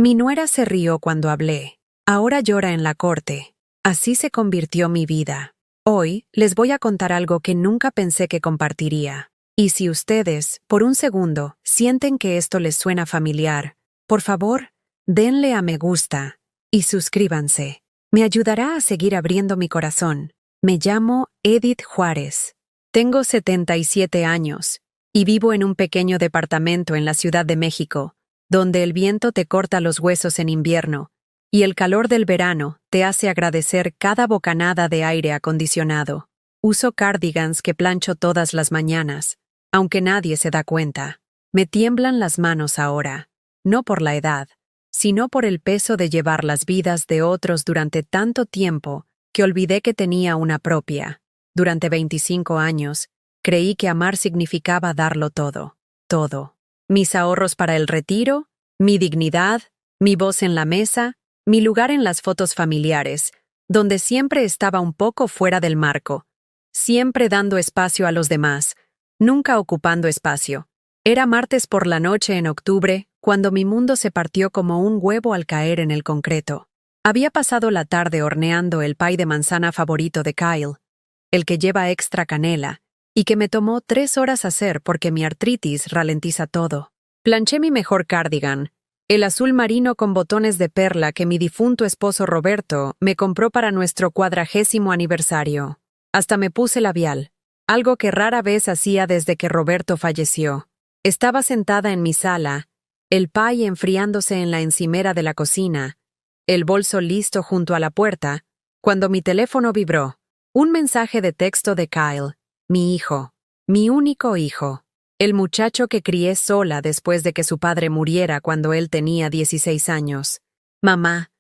Mi nuera se rió cuando hablé. Ahora llora en la corte. Así se convirtió mi vida. Hoy les voy a contar algo que nunca pensé que compartiría. Y si ustedes, por un segundo, sienten que esto les suena familiar, por favor, denle a me gusta y suscríbanse. Me ayudará a seguir abriendo mi corazón. Me llamo Edith Juárez. Tengo 77 años y vivo en un pequeño departamento en la Ciudad de México, donde el viento te corta los huesos en invierno y el calor del verano te hace agradecer cada bocanada de aire acondicionado. Uso cardigans que plancho todas las mañanas, aunque nadie se da cuenta. Me tiemblan las manos ahora, no por la edad, sino por el peso de llevar las vidas de otros durante tanto tiempo que olvidé que tenía una propia. Durante 25 años, creí que amar significaba darlo todo, todo. Mis ahorros para el retiro, mi dignidad, mi voz en la mesa, mi lugar en las fotos familiares, donde siempre estaba un poco fuera del marco, siempre dando espacio a los demás, nunca ocupando espacio. Era martes por la noche en octubre, cuando mi mundo se partió como un huevo al caer en el concreto. Había pasado la tarde horneando el pie de manzana favorito de Kyle, el que lleva extra canela, y que me tomó 3 horas hacer porque mi artritis ralentiza todo. Planché mi mejor cardigan, el azul marino con botones de perla que mi difunto esposo Roberto me compró para nuestro 40º aniversario. Hasta me puse labial, algo que rara vez hacía desde que Roberto falleció. Estaba sentada en mi sala, el pie enfriándose en la encimera de la cocina, el bolso listo junto a la puerta, cuando mi teléfono vibró. Un mensaje de texto de Kyle, mi hijo, mi único hijo. El muchacho que crié sola después de que su padre muriera cuando él tenía 16 años. Mamá,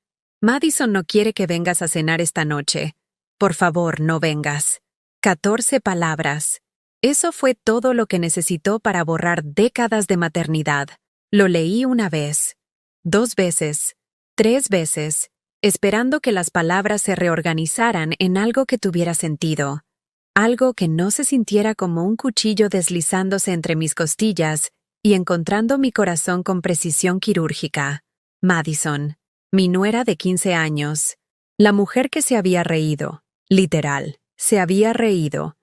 Madison no quiere que vengas a cenar esta noche. Por favor, no vengas. 14 palabras. Eso fue todo lo que necesitó para borrar décadas de maternidad. Lo leí una vez, 2 veces, 3 veces, esperando que las palabras se reorganizaran en algo que tuviera sentido. Algo que no se sintiera como un cuchillo deslizándose entre mis costillas y encontrando mi corazón con precisión quirúrgica. Madison, mi nuera de 15 años, la mujer que se había reído, literal, se había reído.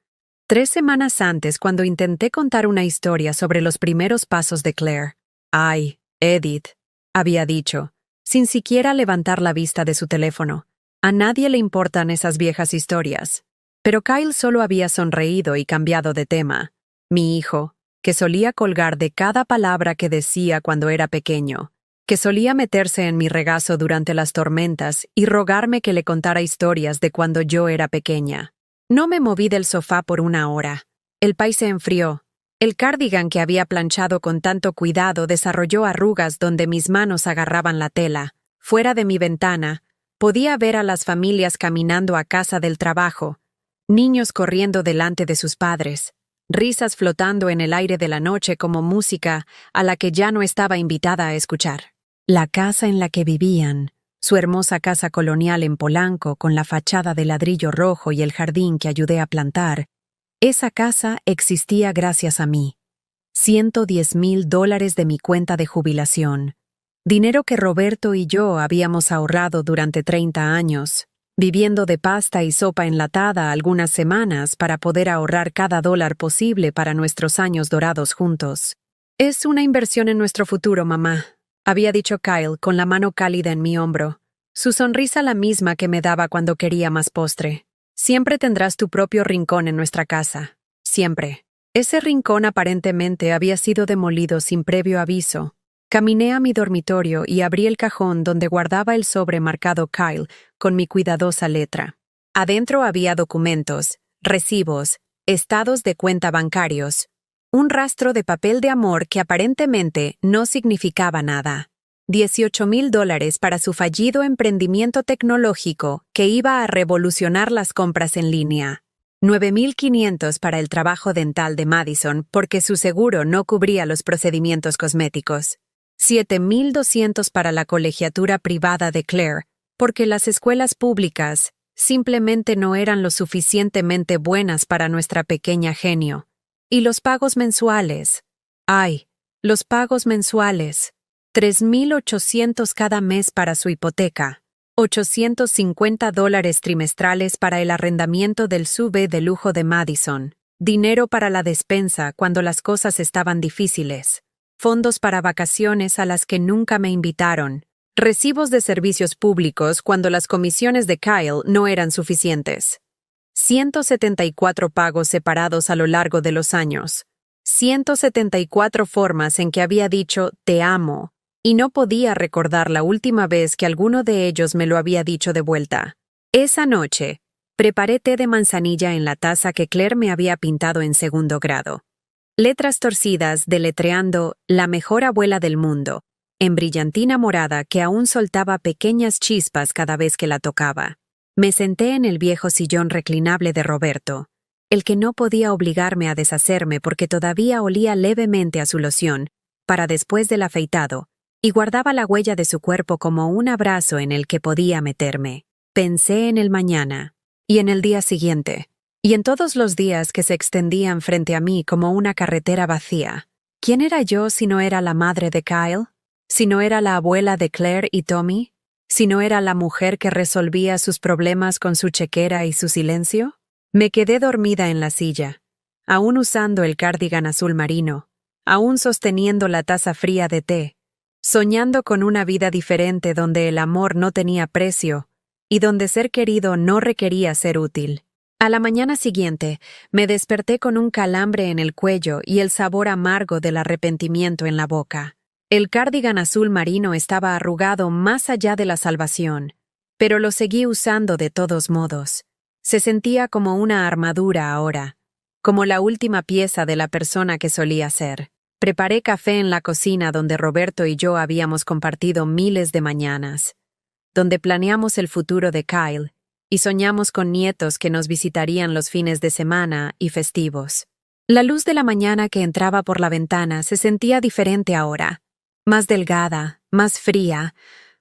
3 semanas antes, cuando intenté contar una historia sobre los primeros pasos de Claire. Ay, Edith, había dicho, sin siquiera levantar la vista de su teléfono. A nadie le importan esas viejas historias. Pero Kyle solo había sonreído y cambiado de tema. Mi hijo, que solía colgar de cada palabra que decía cuando era pequeño, que solía meterse en mi regazo durante las tormentas y rogarme que le contara historias de cuando yo era pequeña. No me moví del sofá por 1 hora. El pie se enfrió. El cardigan que había planchado con tanto cuidado desarrolló arrugas donde mis manos agarraban la tela. Fuera de mi ventana, podía ver a las familias caminando a casa del trabajo, niños corriendo delante de sus padres, risas flotando en el aire de la noche como música a la que ya no estaba invitada a escuchar. La casa en la que vivían, su hermosa casa colonial en Polanco con la fachada de ladrillo rojo y el jardín que ayudé a plantar, esa casa existía gracias a mí. $110,000 de mi cuenta de jubilación, dinero que Roberto y yo habíamos ahorrado durante 30 años, viviendo de pasta y sopa enlatada algunas semanas para poder ahorrar cada dólar posible para nuestros años dorados juntos. Es una inversión en nuestro futuro, mamá, había dicho Kyle con la mano cálida en mi hombro, su sonrisa la misma que me daba cuando quería más postre. Siempre tendrás tu propio rincón en nuestra casa. Siempre. Ese rincón aparentemente había sido demolido sin previo aviso. Caminé a mi dormitorio y abrí el cajón donde guardaba el sobre marcado Kyle con mi cuidadosa letra. Adentro había documentos, recibos, estados de cuenta bancarios, un rastro de papel de amor que aparentemente no significaba nada. $18,000 para su fallido emprendimiento tecnológico que iba a revolucionar las compras en línea. 9,500 para el trabajo dental de Madison porque su seguro no cubría los procedimientos cosméticos. 7,200 para la colegiatura privada de Claire, porque las escuelas públicas simplemente no eran lo suficientemente buenas para nuestra pequeña genio. Y los pagos mensuales. ¡Ay! Los pagos mensuales. $3,800 cada mes para su hipoteca, $850 trimestrales para el arrendamiento del SUV de lujo de Madison, dinero para la despensa cuando las cosas estaban difíciles, fondos para vacaciones a las que nunca me invitaron, recibos de servicios públicos cuando las comisiones de Kyle no eran suficientes. 174 pagos separados a lo largo de los años. 174 formas en que había dicho «te amo», y no podía recordar la última vez que alguno de ellos me lo había dicho de vuelta. Esa noche, preparé té de manzanilla en la taza que Claire me había pintado en segundo grado. Letras torcidas deletreando «la mejor abuela del mundo», en brillantina morada que aún soltaba pequeñas chispas cada vez que la tocaba. Me senté en el viejo sillón reclinable de Roberto, el que no podía obligarme a deshacerme porque todavía olía levemente a su loción, para después del afeitado, y guardaba la huella de su cuerpo como un abrazo en el que podía meterme. Pensé en el mañana, y en el día siguiente, y en todos los días que se extendían frente a mí como una carretera vacía. ¿Quién era yo si no era la madre de Kyle? ¿Si no era la abuela de Claire y Tommy? ¿Si no era la mujer que resolvía sus problemas con su chequera y su silencio? Me quedé dormida en la silla, aún usando el cardigan azul marino, aún sosteniendo la taza fría de té, soñando con una vida diferente donde el amor no tenía precio y donde ser querido no requería ser útil. A la mañana siguiente, me desperté con un calambre en el cuello y el sabor amargo del arrepentimiento en la boca. El cardigan azul marino estaba arrugado más allá de la salvación, pero lo seguí usando de todos modos. Se sentía como una armadura ahora, como la última pieza de la persona que solía ser. Preparé café en la cocina donde Roberto y yo habíamos compartido miles de mañanas, donde planeamos el futuro de Kyle y soñamos con nietos que nos visitarían los fines de semana y festivos. La luz de la mañana que entraba por la ventana se sentía diferente ahora, más delgada, más fría,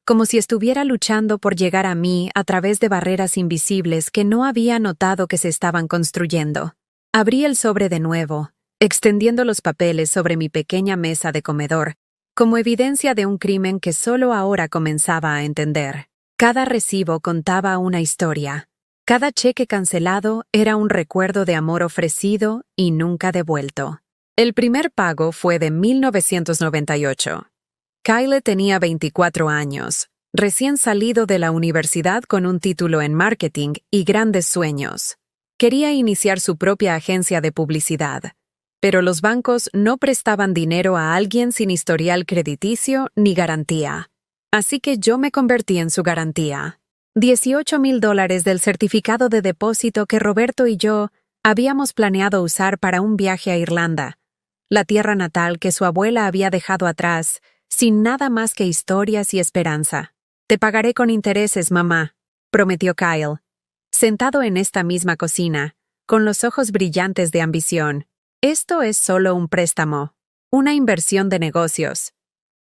como si estuviera luchando por llegar a mí a través de barreras invisibles que no había notado que se estaban construyendo. Abrí el sobre de nuevo, extendiendo los papeles sobre mi pequeña mesa de comedor, como evidencia de un crimen que solo ahora comenzaba a entender. Cada recibo contaba una historia. Cada cheque cancelado era un recuerdo de amor ofrecido y nunca devuelto. El primer pago fue de 1998. Kyle tenía 24 años, recién salido de la universidad con un título en marketing y grandes sueños. Quería iniciar su propia agencia de publicidad, pero los bancos no prestaban dinero a alguien sin historial crediticio ni garantía. Así que yo me convertí en su garantía. $18,000 del certificado de depósito que Roberto y yo habíamos planeado usar para un viaje a Irlanda, la tierra natal que su abuela había dejado atrás, sin nada más que historias y esperanza. «Te pagaré con intereses, mamá», prometió Kyle, sentado en esta misma cocina, con los ojos brillantes de ambición. «Esto es solo un préstamo, una inversión de negocios.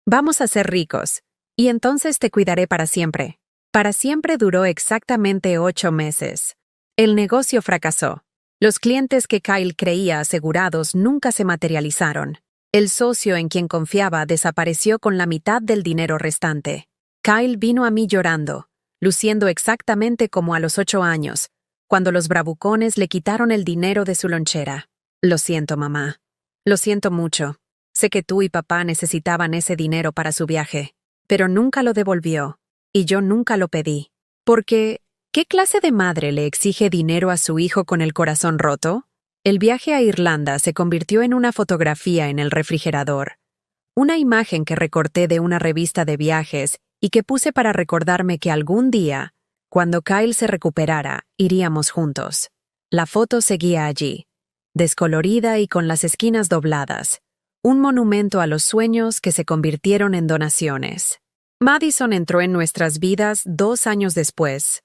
Vamos a ser ricos, y entonces te cuidaré para siempre». Para siempre duró exactamente 8 meses. El negocio fracasó. Los clientes que Kyle creía asegurados nunca se materializaron. El socio en quien confiaba desapareció con la mitad del dinero restante. Kyle vino a mí llorando, luciendo exactamente como a los 8 años, cuando los bravucones le quitaron el dinero de su lonchera. «Lo siento, mamá. Lo siento mucho. Sé que tú y papá necesitaban ese dinero para su viaje, pero nunca lo devolvió, y yo nunca lo pedí. Porque, ¿qué clase de madre le exige dinero a su hijo con el corazón roto?» El viaje a Irlanda se convirtió en una fotografía en el refrigerador, una imagen que recorté de una revista de viajes y que puse para recordarme que algún día, cuando Kyle se recuperara, iríamos juntos. La foto seguía allí, descolorida y con las esquinas dobladas, un monumento a los sueños que se convirtieron en donaciones. Madison entró en nuestras vidas 2 años después,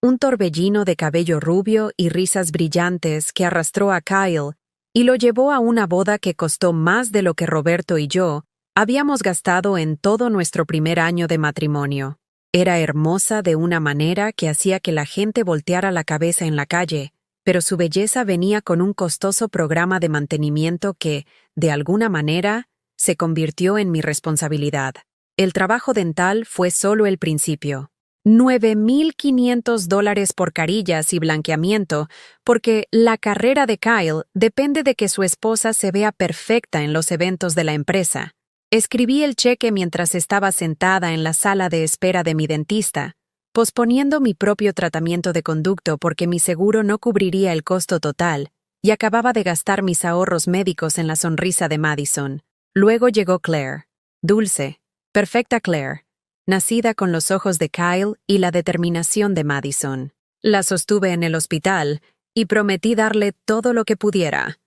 un torbellino de cabello rubio y risas brillantes que arrastró a Kyle y lo llevó a una boda que costó más de lo que Roberto y yo habíamos gastado en todo nuestro primer año de matrimonio. Era hermosa de una manera que hacía que la gente volteara la cabeza en la calle, pero su belleza venía con un costoso programa de mantenimiento que, de alguna manera, se convirtió en mi responsabilidad. El trabajo dental fue solo el principio. $9,500 por carillas y blanqueamiento, porque la carrera de Kyle depende de que su esposa se vea perfecta en los eventos de la empresa. Escribí el cheque mientras estaba sentada en la sala de espera de mi dentista, posponiendo mi propio tratamiento de conducto porque mi seguro no cubriría el costo total, y acababa de gastar mis ahorros médicos en la sonrisa de Madison. Luego llegó Claire. Dulce, perfecta Claire, nacida con los ojos de Kyle y la determinación de Madison. La sostuve en el hospital y prometí darle todo lo que pudiera.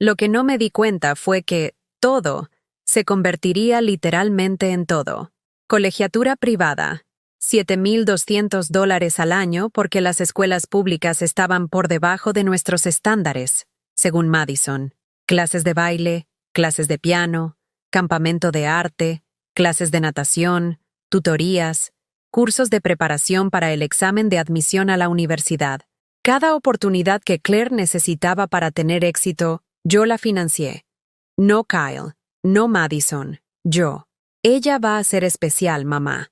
Lo que no me di cuenta fue que todo se convertiría literalmente en todo. Colegiatura privada, $7,200 al año porque las escuelas públicas estaban por debajo de nuestros estándares, según Madison. Clases de baile, clases de piano, campamento de arte, clases de natación, tutorías, cursos de preparación para el examen de admisión a la universidad. Cada oportunidad que Claire necesitaba para tener éxito, yo la financié. No Kyle, no Madison, yo. Ella va a ser especial, mamá,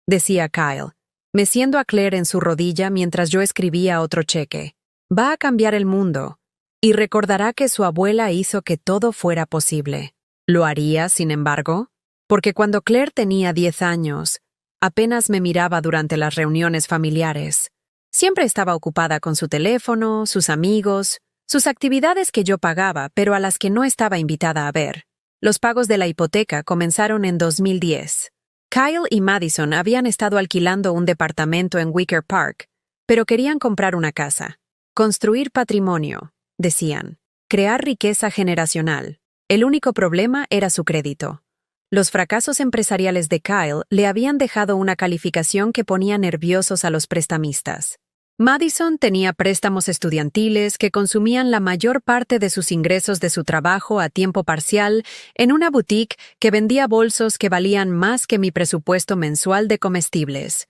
decía Kyle, meciendo a Claire en su rodilla mientras yo escribía otro cheque. Va a cambiar el mundo, y recordará que su abuela hizo que todo fuera posible. ¿Lo haría, sin embargo? Porque cuando Claire tenía 10 años, apenas me miraba durante las reuniones familiares. Siempre estaba ocupada con su teléfono, sus amigos, sus actividades que yo pagaba, pero a las que no estaba invitada a ver. Los pagos de la hipoteca comenzaron en 2010. Kyle y Madison habían estado alquilando un departamento en Wicker Park, pero querían comprar una casa. Construir patrimonio, decían. Crear riqueza generacional. El único problema era su crédito. Los fracasos empresariales de Kyle le habían dejado una calificación que ponía nerviosos a los prestamistas. Madison tenía préstamos estudiantiles que consumían la mayor parte de sus ingresos de su trabajo a tiempo parcial en una boutique que vendía bolsos que valían más que mi presupuesto mensual de comestibles.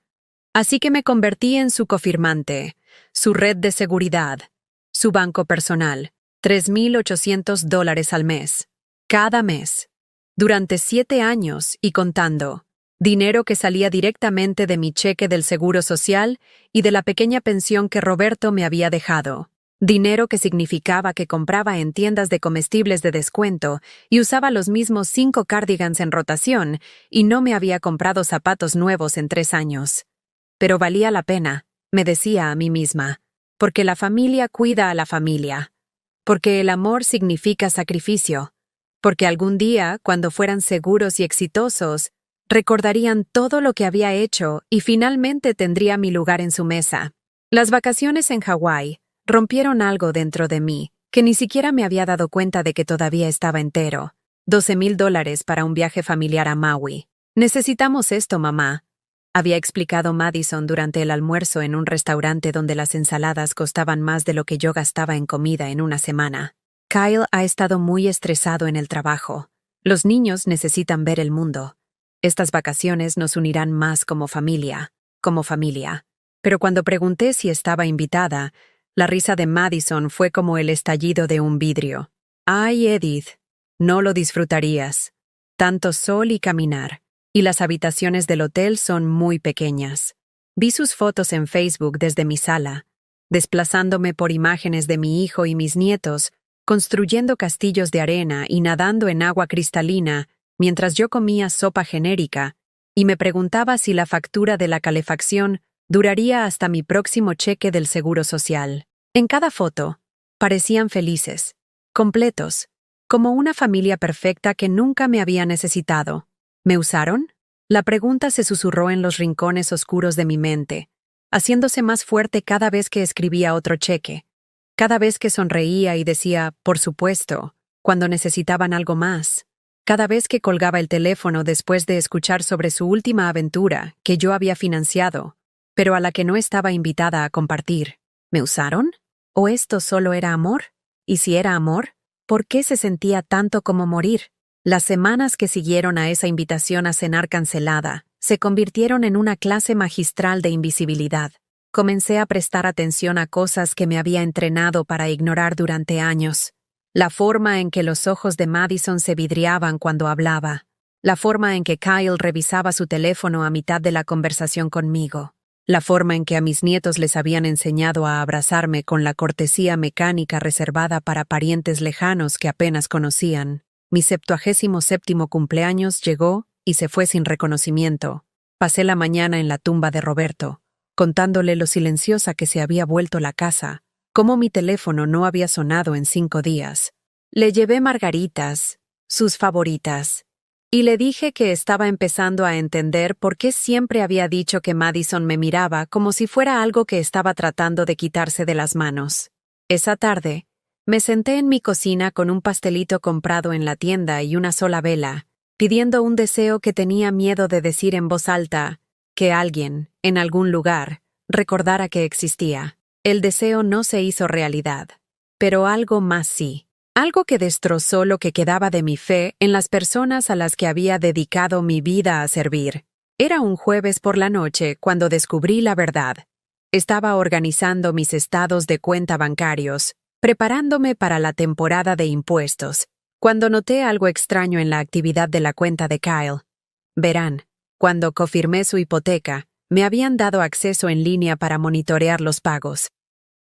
Así que me convertí en su cofirmante, su red de seguridad, su banco personal, $3,800 al mes, cada mes. Durante 7 años y contando, dinero que salía directamente de mi cheque del Seguro Social y de la pequeña pensión que Roberto me había dejado. Dinero que significaba que compraba en tiendas de comestibles de descuento y usaba los mismos 5 cardigans en rotación y no me había comprado zapatos nuevos en 3 años. Pero valía la pena, me decía a mí misma, porque la familia cuida a la familia, porque el amor significa sacrificio, porque algún día, cuando fueran seguros y exitosos, recordarían todo lo que había hecho y finalmente tendría mi lugar en su mesa. Las vacaciones en Hawái rompieron algo dentro de mí, que ni siquiera me había dado cuenta de que todavía estaba entero. $12,000 para un viaje familiar a Maui. Necesitamos esto, mamá, había explicado Madison durante el almuerzo en un restaurante donde las ensaladas costaban más de lo que yo gastaba en comida en una semana. Kyle ha estado muy estresado en el trabajo. Los niños necesitan ver el mundo. Estas vacaciones nos unirán más como familia. Pero cuando pregunté si estaba invitada, la risa de Madison fue como el estallido de un vidrio. Ay, Edith, no lo disfrutarías. Tanto sol y caminar, y las habitaciones del hotel son muy pequeñas. Vi sus fotos en Facebook desde mi sala, desplazándome por imágenes de mi hijo y mis nietos, construyendo castillos de arena y nadando en agua cristalina mientras yo comía sopa genérica, y me preguntaba si la factura de la calefacción duraría hasta mi próximo cheque del Seguro Social. En cada foto, parecían felices, completos, como una familia perfecta que nunca me había necesitado. ¿Me usaron? La pregunta se susurró en los rincones oscuros de mi mente, haciéndose más fuerte cada vez que escribía otro cheque, cada vez que sonreía y decía, por supuesto, cuando necesitaban algo más, cada vez que colgaba el teléfono después de escuchar sobre su última aventura que yo había financiado, pero a la que no estaba invitada a compartir. ¿Me usaron? ¿O esto solo era amor? Y si era amor, ¿por qué se sentía tanto como morir? Las semanas que siguieron a esa invitación a cenar cancelada se convirtieron en una clase magistral de invisibilidad. Comencé a prestar atención a cosas que me había entrenado para ignorar durante años. La forma en que los ojos de Madison se vidriaban cuando hablaba, la forma en que Kyle revisaba su teléfono a mitad de la conversación conmigo, la forma en que a mis nietos les habían enseñado a abrazarme con la cortesía mecánica reservada para parientes lejanos que apenas conocían. Mi 77º cumpleaños llegó y se fue sin reconocimiento. Pasé la mañana en la tumba de Roberto, contándole lo silenciosa que se había vuelto la casa, cómo mi teléfono no había sonado en 5 días. Le llevé margaritas, sus favoritas, y le dije que estaba empezando a entender por qué siempre había dicho que Madison me miraba como si fuera algo que estaba tratando de quitarse de las manos. Esa tarde, me senté en mi cocina con un pastelito comprado en la tienda y una sola vela, pidiendo un deseo que tenía miedo de decir en voz alta, que alguien, en algún lugar, recordara que existía. El deseo no se hizo realidad, pero algo más sí. Algo que destrozó lo que quedaba de mi fe en las personas a las que había dedicado mi vida a servir. Era un jueves por la noche cuando descubrí la verdad. Estaba organizando mis estados de cuenta bancarios, preparándome para la temporada de impuestos, cuando noté algo extraño en la actividad de la cuenta de Kyle. Verán, cuando confirmé su hipoteca, me habían dado acceso en línea para monitorear los pagos.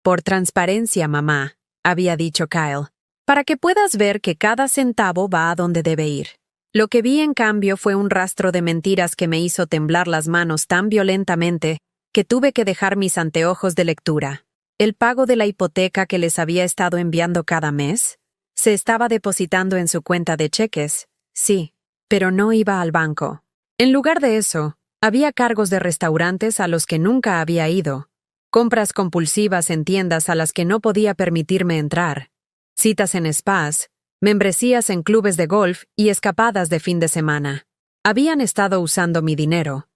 Por transparencia, mamá, había dicho Kyle, para que puedas ver que cada centavo va a donde debe ir. Lo que vi en cambio fue un rastro de mentiras que me hizo temblar las manos tan violentamente que tuve que dejar mis anteojos de lectura. El pago de la hipoteca que les había estado enviando cada mes se estaba depositando en su cuenta de cheques, sí, pero no iba al banco. En lugar de eso, había cargos de restaurantes a los que nunca había ido, compras compulsivas en tiendas a las que no podía permitirme entrar, citas en spas, membresías en clubes de golf y escapadas de fin de semana. Habían estado usando mi dinero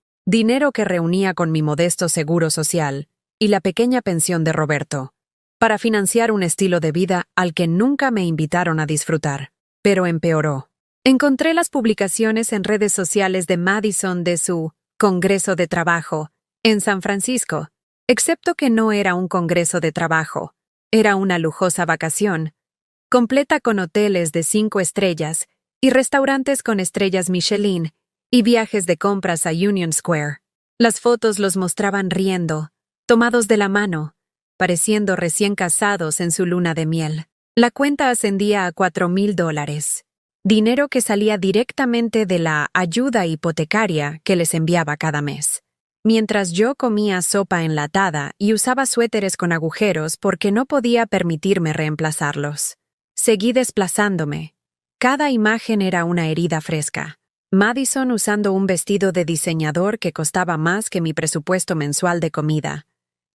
que reunía con mi modesto seguro social y la pequeña pensión de Roberto, para financiar un estilo de vida al que nunca me invitaron a disfrutar. Pero empeoró. Encontré las publicaciones en redes sociales de Madison de su Congreso de Trabajo en San Francisco, excepto que no era un congreso de trabajo, era una lujosa vacación, completa con hoteles de 5 estrellas y restaurantes con estrellas Michelin y viajes de compras a Union Square. Las fotos los mostraban riendo, tomados de la mano, pareciendo recién casados en su luna de miel. La cuenta ascendía a $4,000, dinero que salía directamente de la ayuda hipotecaria que les enviaba cada mes. Mientras yo comía sopa enlatada y usaba suéteres con agujeros porque no podía permitirme reemplazarlos. Seguí desplazándome. Cada imagen era una herida fresca. Madison usando un vestido de diseñador que costaba más que mi presupuesto mensual de comida.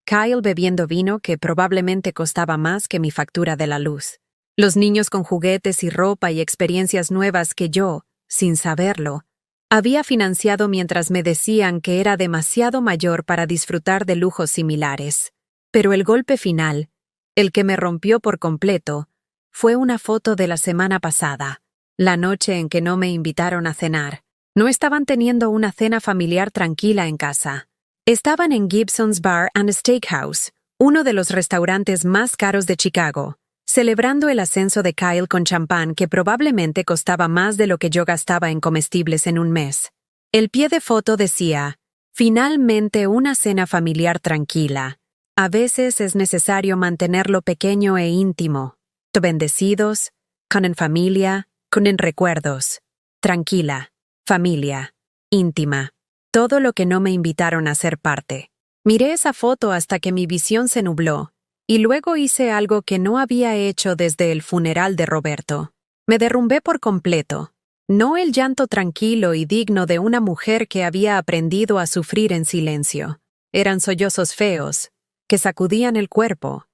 Kyle bebiendo vino que probablemente costaba más que mi factura de la luz. Los niños con juguetes y ropa y experiencias nuevas que yo, sin saberlo, había financiado mientras me decían que era demasiado mayor para disfrutar de lujos similares. Pero el golpe final, el que me rompió por completo, fue una foto de la semana pasada, la noche en que no me invitaron a cenar. No estaban teniendo una cena familiar tranquila en casa. Estaban en Gibson's Bar and Steakhouse, uno de los restaurantes más caros de Chicago, celebrando el ascenso de Kyle con champán que probablemente costaba más de lo que yo gastaba en comestibles en un mes. El pie de foto decía, finalmente una cena familiar tranquila. A veces es necesario mantenerlo pequeño e íntimo. Bendecidos, con en familia, con en recuerdos. Tranquila, familia, íntima. Todo lo que no me invitaron a ser parte. Miré esa foto hasta que mi visión se nubló, y luego hice algo que no había hecho desde el funeral de Roberto. Me derrumbé por completo. No el llanto tranquilo y digno de una mujer que había aprendido a sufrir en silencio. Eran sollozos feos, que sacudían el cuerpo,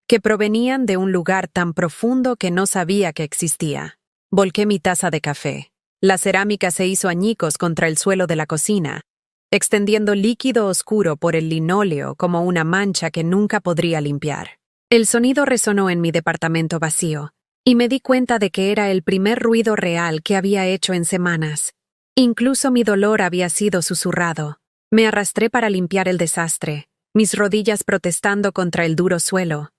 que provenían de un lugar tan profundo que no sabía que existía. Volqué mi taza de café. La cerámica se hizo añicos contra el suelo de la cocina, extendiendo líquido oscuro por el linóleo como una mancha que nunca podría limpiar. El sonido resonó en mi departamento vacío, y me di cuenta de que era el primer ruido real que había hecho en semanas. Incluso mi dolor había sido susurrado. Me arrastré para limpiar el desastre, mis rodillas protestando contra el duro suelo.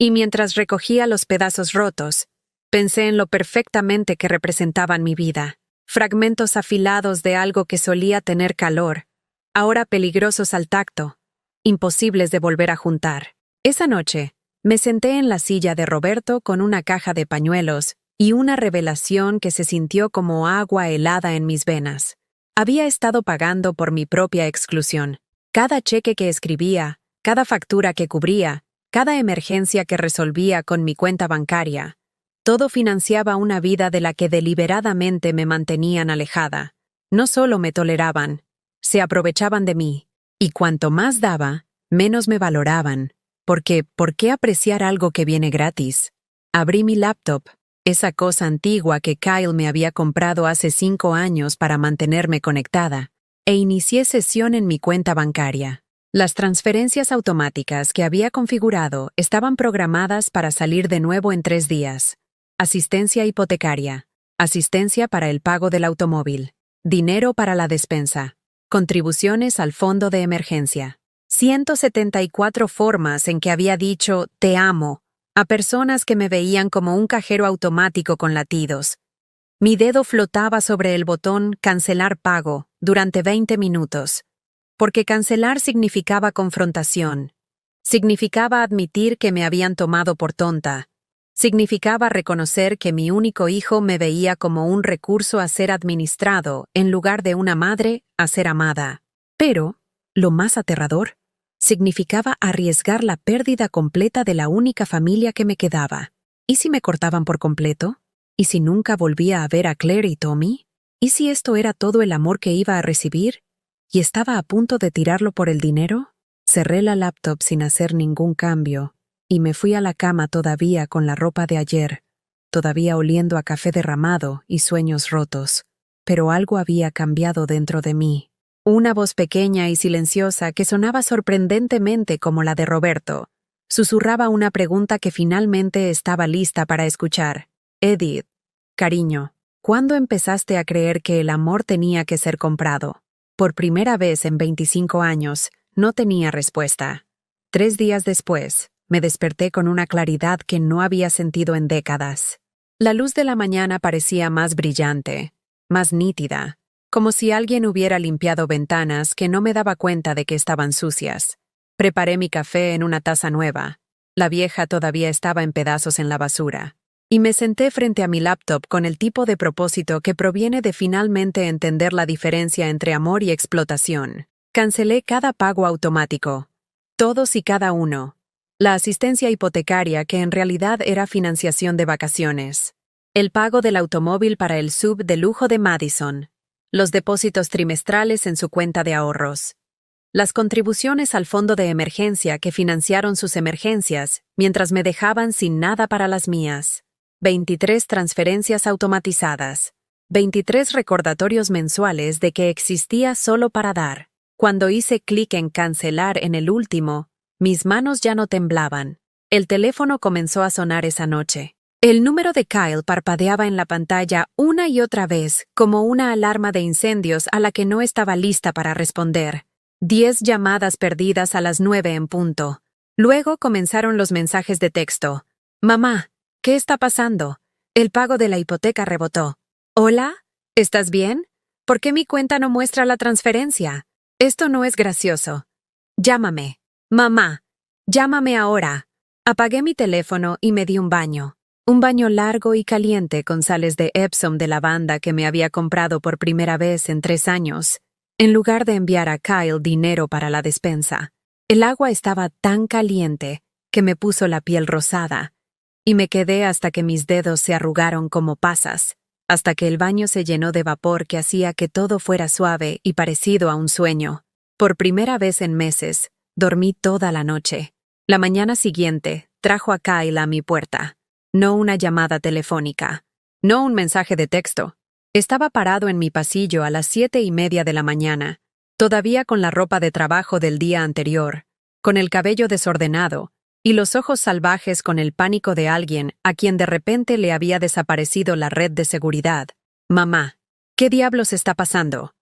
Y mientras recogía los pedazos rotos, pensé en lo perfectamente que representaban mi vida. fragmentos afilados de algo que solía tener calor, ahora peligrosos al tacto, imposibles de volver a juntar. Esa noche, me senté en la silla de Roberto con una caja de pañuelos y una revelación que se sintió como agua helada en mis venas. Había estado pagando por mi propia exclusión. Cada cheque que escribía, cada factura que cubría, cada emergencia que resolvía con mi cuenta bancaria, todo financiaba una vida de la que deliberadamente me mantenían alejada. No solo me toleraban, se aprovechaban de mí. Y cuanto más daba, menos me valoraban. Porque, ¿por qué apreciar algo que viene gratis? Abrí mi laptop, esa cosa antigua que Kyle me había comprado hace 5 años para mantenerme conectada, e inicié sesión en mi cuenta bancaria. Las transferencias automáticas que había configurado estaban programadas para salir de nuevo en 3 días. Asistencia hipotecaria, asistencia para el pago del automóvil, dinero para la despensa, contribuciones al fondo de emergencia. 174 formas en que había dicho «te amo» a personas que me veían como un cajero automático con latidos. Mi dedo flotaba sobre el botón «cancelar pago» durante 20 minutos, porque cancelar significaba confrontación, significaba admitir que me habían tomado por tonta, significaba reconocer que mi único hijo me veía como un recurso a ser administrado en lugar de una madre a ser amada. Pero, lo más aterrador, significaba arriesgar la pérdida completa de la única familia que me quedaba. ¿Y si me cortaban por completo? ¿Y si nunca volvía a ver a Claire y Tommy? ¿Y si esto era todo el amor que iba a recibir? ¿Y estaba a punto de tirarlo por el dinero? Cerré la laptop sin hacer ningún cambio, y me fui a la cama todavía con la ropa de ayer, todavía oliendo a café derramado y sueños rotos. Pero algo había cambiado dentro de mí. Una voz pequeña y silenciosa que sonaba sorprendentemente como la de Roberto, susurraba una pregunta que finalmente estaba lista para escuchar. Edith, cariño, ¿cuándo empezaste a creer que el amor tenía que ser comprado? Por primera vez en 25 años, no tenía respuesta. 3 días después, me desperté con una claridad que no había sentido en décadas. La luz de la mañana parecía más brillante, más nítida, como si alguien hubiera limpiado ventanas que no me daba cuenta de que estaban sucias. Preparé mi café en una taza nueva. La vieja todavía estaba en pedazos en la basura. Y me senté frente a mi laptop con el tipo de propósito que proviene de finalmente entender la diferencia entre amor y explotación. Cancelé cada pago automático. Todos y cada uno. La asistencia hipotecaria que en realidad era financiación de vacaciones. El pago del automóvil para el sub de lujo de Madison. Los depósitos trimestrales en su cuenta de ahorros. Las contribuciones al fondo de emergencia que financiaron sus emergencias mientras me dejaban sin nada para las mías. 23 transferencias automatizadas. 23 recordatorios mensuales de que existía solo para dar. Cuando hice clic en cancelar en el último, mis manos ya no temblaban. El teléfono comenzó a sonar esa noche. El número de Kyle parpadeaba en la pantalla una y otra vez, como una alarma de incendios a la que no estaba lista para responder. 10 llamadas perdidas a las 9 en punto. Luego comenzaron los mensajes de texto. Mamá, ¿qué está pasando? El pago de la hipoteca rebotó. Hola, ¿estás bien? ¿Por qué mi cuenta no muestra la transferencia? Esto no es gracioso. Llámame. Mamá, llámame ahora. Apagué mi teléfono y me di un baño. Un baño largo y caliente con sales de Epsom de lavanda que me había comprado por primera vez en 3 años, en lugar de enviar a Kyle dinero para la despensa. El agua estaba tan caliente que me puso la piel rosada, y me quedé hasta que mis dedos se arrugaron como pasas, hasta que el baño se llenó de vapor que hacía que todo fuera suave y parecido a un sueño. Por primera vez en meses, dormí toda la noche. La mañana siguiente, trajo a Kyle a mi puerta. No una llamada telefónica, no un mensaje de texto. Estaba parado en mi pasillo a las 7:30 de la mañana, todavía con la ropa de trabajo del día anterior, con el cabello desordenado y los ojos salvajes con el pánico de alguien a quien de repente le había desaparecido la red de seguridad. Mamá, ¿qué diablos está pasando?,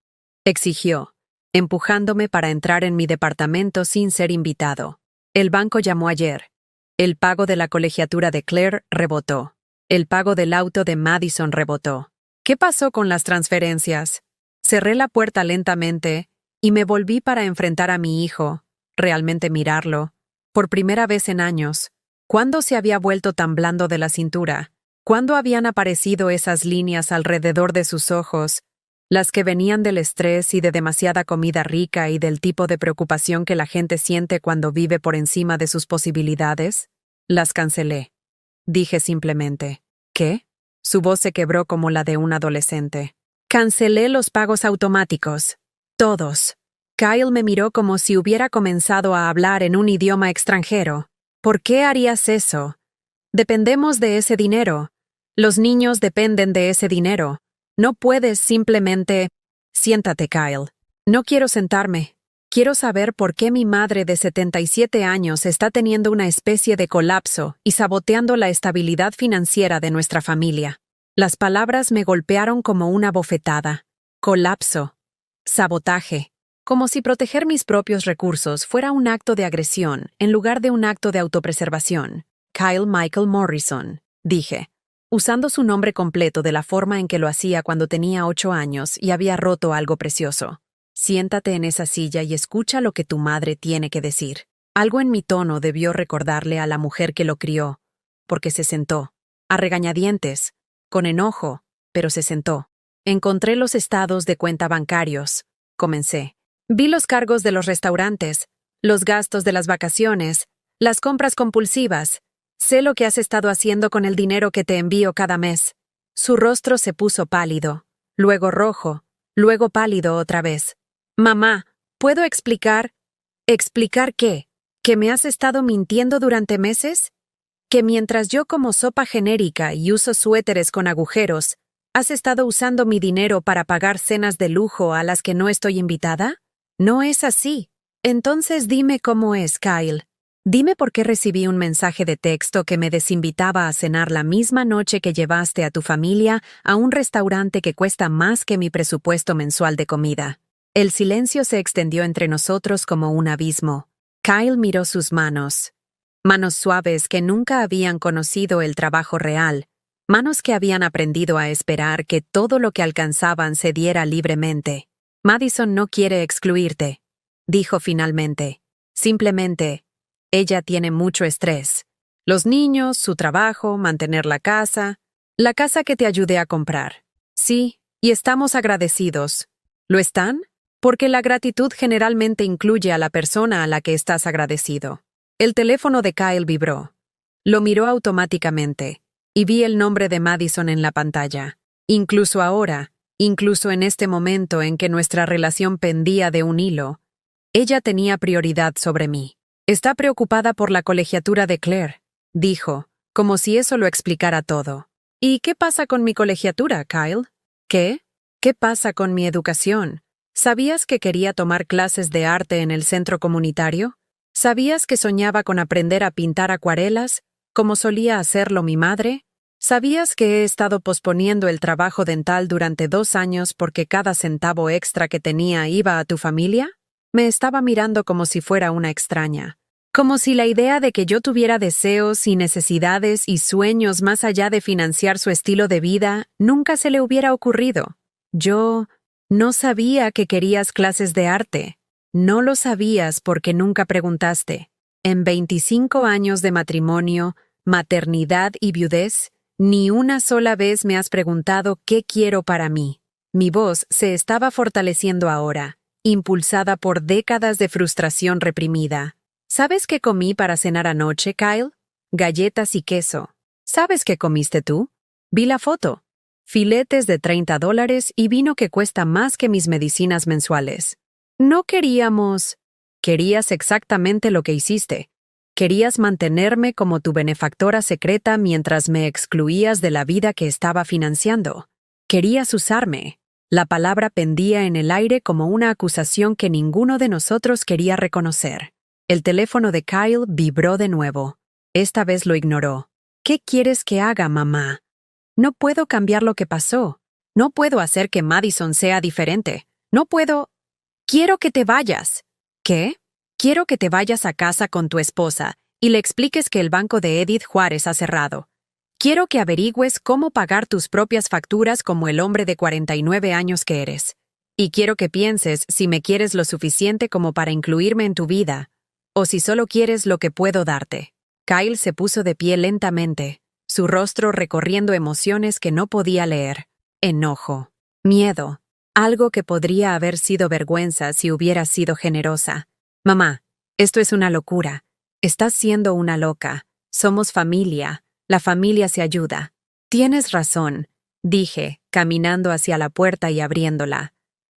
exigió, empujándome para entrar en mi departamento sin ser invitado. El banco llamó ayer. El pago de la colegiatura de Claire rebotó. El pago del auto de Madison rebotó. ¿Qué pasó con las transferencias? Cerré la puerta lentamente y me volví para enfrentar a mi hijo, realmente mirarlo. Por primera vez en años. ¿Cuándo se había vuelto tan blando de la cintura? ¿Cuándo habían aparecido esas líneas alrededor de sus ojos, las que venían del estrés y de demasiada comida rica y del tipo de preocupación que la gente siente cuando vive por encima de sus posibilidades? Las cancelé. Dije simplemente, ¿qué? Su voz se quebró como la de un adolescente. Cancelé los pagos automáticos. Todos. Kyle me miró como si hubiera comenzado a hablar en un idioma extranjero. ¿Por qué harías eso? Dependemos de ese dinero. Los niños dependen de ese dinero. No puedes simplemente... Siéntate, Kyle. No quiero sentarme. Quiero saber por qué mi madre de 77 años está teniendo una especie de colapso y saboteando la estabilidad financiera de nuestra familia. Las palabras me golpearon como una bofetada. Colapso. Sabotaje. Como si proteger mis propios recursos fuera un acto de agresión en lugar de un acto de autopreservación. Kyle Michael Morrison, dije, usando su nombre completo de la forma en que lo hacía cuando tenía 8 años y había roto algo precioso. Siéntate en esa silla y escucha lo que tu madre tiene que decir. Algo en mi tono debió recordarle a la mujer que lo crió, porque se sentó, a regañadientes, con enojo, pero se sentó. Encontré los estados de cuenta bancarios. Comencé. Vi los cargos de los restaurantes, los gastos de las vacaciones, las compras compulsivas. Sé lo que has estado haciendo con el dinero que te envío cada mes. Su rostro se puso pálido, luego rojo, luego pálido otra vez. Mamá, ¿puedo explicar? ¿Explicar qué? ¿Que me has estado mintiendo durante meses? ¿Que mientras yo como sopa genérica y uso suéteres con agujeros, has estado usando mi dinero para pagar cenas de lujo a las que no estoy invitada? No es así. Entonces dime cómo es, Kyle. Dime por qué recibí un mensaje de texto que me desinvitaba a cenar la misma noche que llevaste a tu familia a un restaurante que cuesta más que mi presupuesto mensual de comida. El silencio se extendió entre nosotros como un abismo. Kyle miró sus manos. Manos suaves que nunca habían conocido el trabajo real. Manos que habían aprendido a esperar que todo lo que alcanzaban se diera libremente. Madison no quiere excluirte, dijo finalmente. Simplemente, ella tiene mucho estrés. Los niños, su trabajo, mantener la casa que te ayudé a comprar. Sí, y estamos agradecidos. ¿Lo están? Porque la gratitud generalmente incluye a la persona a la que estás agradecido. El teléfono de Kyle vibró. Lo miró automáticamente, y vi el nombre de Madison en la pantalla. Incluso ahora, incluso en este momento en que nuestra relación pendía de un hilo, ella tenía prioridad sobre mí. Está preocupada por la colegiatura de Claire, dijo, como si eso lo explicara todo. ¿Y qué pasa con mi colegiatura, Kyle? ¿Qué? ¿Qué pasa con mi educación? ¿Sabías que quería tomar clases de arte en el centro comunitario? ¿Sabías que soñaba con aprender a pintar acuarelas, como solía hacerlo mi madre? ¿Sabías que he estado posponiendo el trabajo dental durante 2 años porque cada centavo extra que tenía iba a tu familia? Me estaba mirando como si fuera una extraña. Como si la idea de que yo tuviera deseos y necesidades y sueños más allá de financiar su estilo de vida nunca se le hubiera ocurrido. Yo no sabía que querías clases de arte. No lo sabías porque nunca preguntaste. En 25 años de matrimonio, maternidad y viudez, ni una sola vez me has preguntado qué quiero para mí. Mi voz se estaba fortaleciendo ahora, impulsada por décadas de frustración reprimida. ¿Sabes qué comí para cenar anoche, Kyle? Galletas y queso. ¿Sabes qué comiste tú? Vi la foto. Filetes de $30 y vino que cuesta más que mis medicinas mensuales. No queríamos... Querías exactamente lo que hiciste. Querías mantenerme como tu benefactora secreta mientras me excluías de la vida que estaba financiando. Querías usarme. La palabra pendía en el aire como una acusación que ninguno de nosotros quería reconocer. El teléfono de Kyle vibró de nuevo. Esta vez lo ignoró. ¿Qué quieres que haga, mamá? No puedo cambiar lo que pasó. No puedo hacer que Madison sea diferente. No puedo... Quiero que te vayas. ¿Qué? Quiero que te vayas a casa con tu esposa y le expliques que el banco de Edith Juárez ha cerrado. Quiero que averigües cómo pagar tus propias facturas como el hombre de 49 años que eres. Y quiero que pienses si me quieres lo suficiente como para incluirme en tu vida, o si solo quieres lo que puedo darte. Kyle se puso de pie lentamente, su rostro recorriendo emociones que no podía leer. Enojo, miedo, algo que podría haber sido vergüenza si hubiera sido generosa. Mamá, esto es una locura. Estás siendo una loca. Somos familia. La familia se ayuda. Tienes razón, dije, caminando hacia la puerta y abriéndola.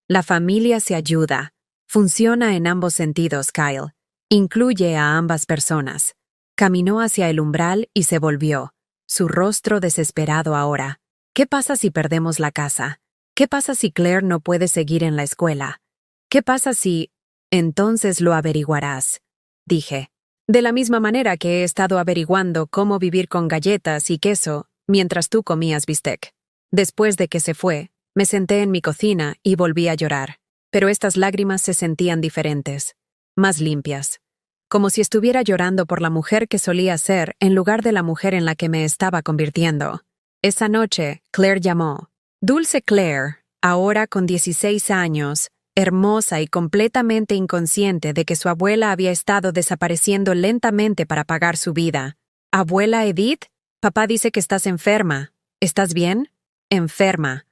La familia se ayuda. Funciona en ambos sentidos, Kyle. Incluye a ambas personas. Caminó hacia el umbral y se volvió, su rostro desesperado ahora. ¿Qué pasa si perdemos la casa? ¿Qué pasa si Claire no puede seguir en la escuela? ¿Qué pasa si... Entonces lo averiguarás, dije. De la misma manera que he estado averiguando cómo vivir con galletas y queso mientras tú comías bistec. Después de que se fue, me senté en mi cocina y volví a llorar. Pero estas lágrimas se sentían diferentes, más limpias. Como si estuviera llorando por la mujer que solía ser en lugar de la mujer en la que me estaba convirtiendo. Esa noche, Claire llamó. Dulce Claire, ahora con 16 años, hermosa y completamente inconsciente de que su abuela había estado desapareciendo lentamente para pagar su vida. ¿Abuela Edith? Papá dice que estás enferma. ¿Estás bien? Enferma.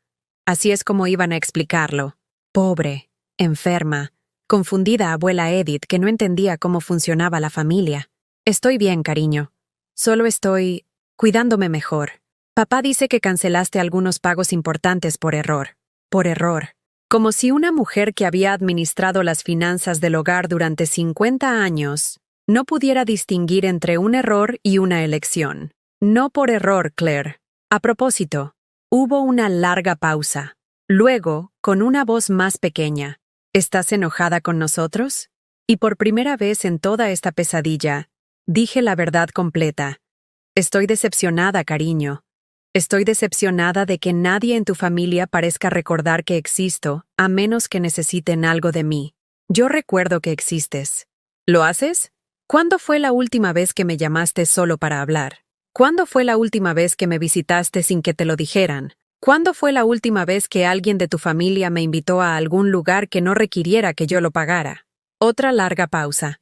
Así es como iban a explicarlo. Pobre, enferma, confundida abuela Edith que no entendía cómo funcionaba la familia. Estoy bien, cariño. Solo estoy cuidándome mejor. Papá dice que cancelaste algunos pagos importantes por error. Por error. Como si una mujer que había administrado las finanzas del hogar durante 50 años no pudiera distinguir entre un error y una elección. No por error, Claire. A propósito, hubo una larga pausa. Luego, con una voz más pequeña, ¿estás enojada con nosotros? Y por primera vez en toda esta pesadilla, dije la verdad completa. Estoy decepcionada, cariño. Estoy decepcionada de que nadie en tu familia parezca recordar que existo, a menos que necesiten algo de mí. Yo recuerdo que existes. ¿Lo haces? ¿Cuándo fue la última vez que me llamaste solo para hablar? ¿Cuándo fue la última vez que me visitaste sin que te lo dijeran? ¿Cuándo fue la última vez que alguien de tu familia me invitó a algún lugar que no requiriera que yo lo pagara? Otra larga pausa.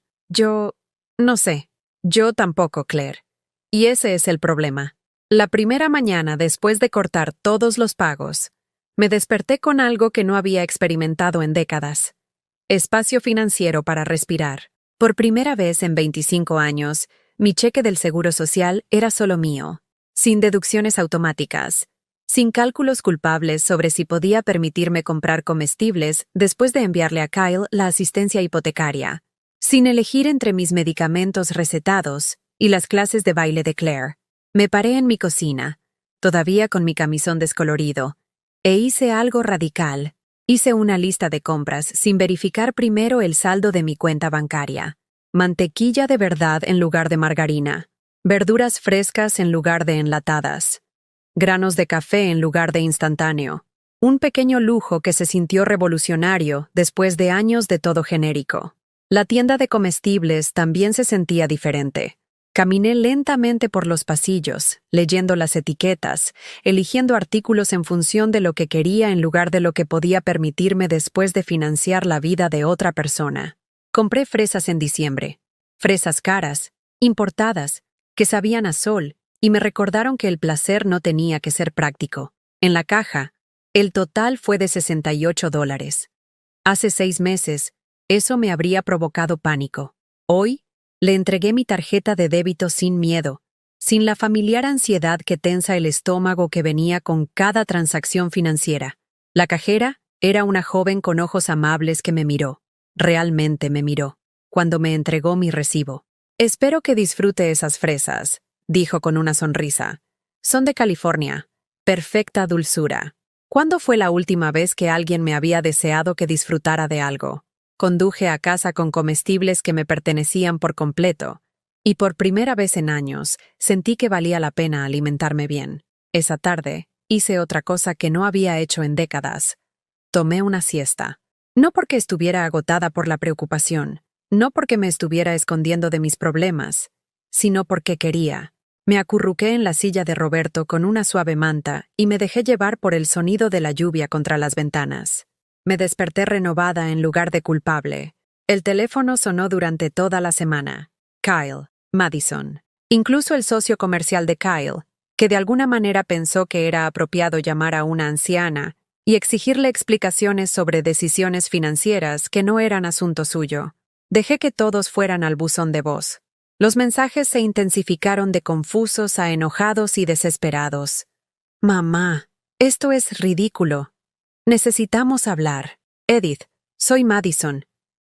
No sé. Yo tampoco, Claire. Y ese es el problema. La primera mañana después de cortar todos los pagos, me desperté con algo que no había experimentado en décadas. Espacio financiero para respirar. Por primera vez en 25 años, mi cheque del Seguro Social era solo mío, sin deducciones automáticas, sin cálculos culpables sobre si podía permitirme comprar comestibles después de enviarle a Kyle la asistencia hipotecaria, sin elegir entre mis medicamentos recetados y las clases de baile de Claire. Me paré en mi cocina, todavía con mi camisón descolorido, e hice algo radical. Hice una lista de compras sin verificar primero el saldo de mi cuenta bancaria. Mantequilla de verdad en lugar de margarina. Verduras frescas en lugar de enlatadas. Granos de café en lugar de instantáneo. Un pequeño lujo que se sintió revolucionario después de años de todo genérico. La tienda de comestibles también se sentía diferente. Caminé lentamente por los pasillos, leyendo las etiquetas, eligiendo artículos en función de lo que quería en lugar de lo que podía permitirme después de financiar la vida de otra persona. Compré fresas en diciembre. Fresas caras, importadas, que sabían a sol, y me recordaron que el placer no tenía que ser práctico. En la caja, el total fue de $68. Hace 6 meses, eso me habría provocado pánico. Hoy, le entregué mi tarjeta de débito sin miedo, sin la familiar ansiedad que tensa el estómago que venía con cada transacción financiera. La cajera era una joven con ojos amables que me miró. Realmente me miró, cuando me entregó mi recibo. Espero que disfrute esas fresas, dijo con una sonrisa. Son de California. Perfecta dulzura. ¿Cuándo fue la última vez que alguien me había deseado que disfrutara de algo? Conduje a casa con comestibles que me pertenecían por completo, y por primera vez en años sentí que valía la pena alimentarme bien. Esa tarde hice otra cosa que no había hecho en décadas. Tomé una siesta. No porque estuviera agotada por la preocupación, no porque me estuviera escondiendo de mis problemas, sino porque quería. Me acurruqué en la silla de Roberto con una suave manta y me dejé llevar por el sonido de la lluvia contra las ventanas. Me desperté renovada en lugar de culpable. El teléfono sonó durante toda la semana. Kyle, Madison. Incluso el socio comercial de Kyle, que de alguna manera pensó que era apropiado llamar a una anciana y exigirle explicaciones sobre decisiones financieras que no eran asunto suyo. Dejé que todos fueran al buzón de voz. Los mensajes se intensificaron de confusos a enojados y desesperados. Mamá, esto es ridículo. Necesitamos hablar. Edith, soy Madison.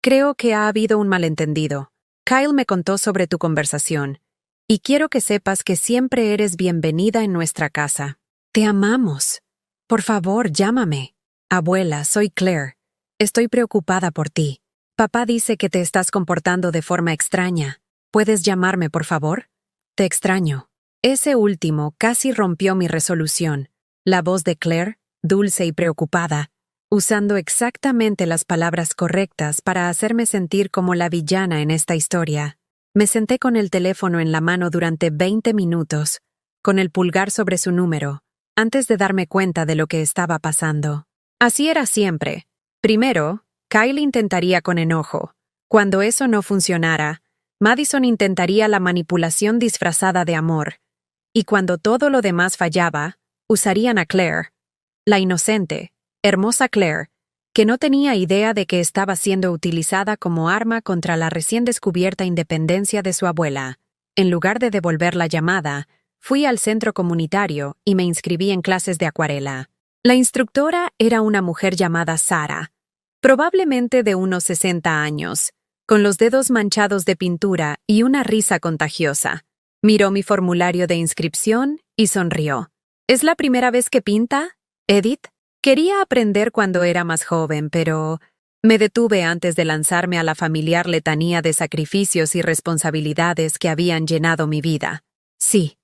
Creo que ha habido un malentendido. Kyle me contó sobre tu conversación, y quiero que sepas que siempre eres bienvenida en nuestra casa. Te amamos. Por favor, llámame. Abuela, soy Claire. Estoy preocupada por ti. Papá dice que te estás comportando de forma extraña. ¿Puedes llamarme, por favor? Te extraño. Ese último casi rompió mi resolución. La voz de Claire, dulce y preocupada, usando exactamente las palabras correctas para hacerme sentir como la villana en esta historia. Me senté con el teléfono en la mano durante 20 minutos, con el pulgar sobre su número, antes de darme cuenta de lo que estaba pasando. Así era siempre. Primero, Kyle intentaría con enojo. Cuando eso no funcionara, Madison intentaría la manipulación disfrazada de amor. Y cuando todo lo demás fallaba, usarían a Claire, la inocente, hermosa Claire, que no tenía idea de que estaba siendo utilizada como arma contra la recién descubierta independencia de su abuela. En lugar de devolver la llamada, fui al centro comunitario y me inscribí en clases de acuarela. La instructora era una mujer llamada Sara, probablemente de unos 60 años, con los dedos manchados de pintura y una risa contagiosa. Miró mi formulario de inscripción y sonrió. ¿Es la primera vez que pinta, Edith? Quería aprender cuando era más joven, pero me detuve antes de lanzarme a la familiar letanía de sacrificios y responsabilidades que habían llenado mi vida. Sí,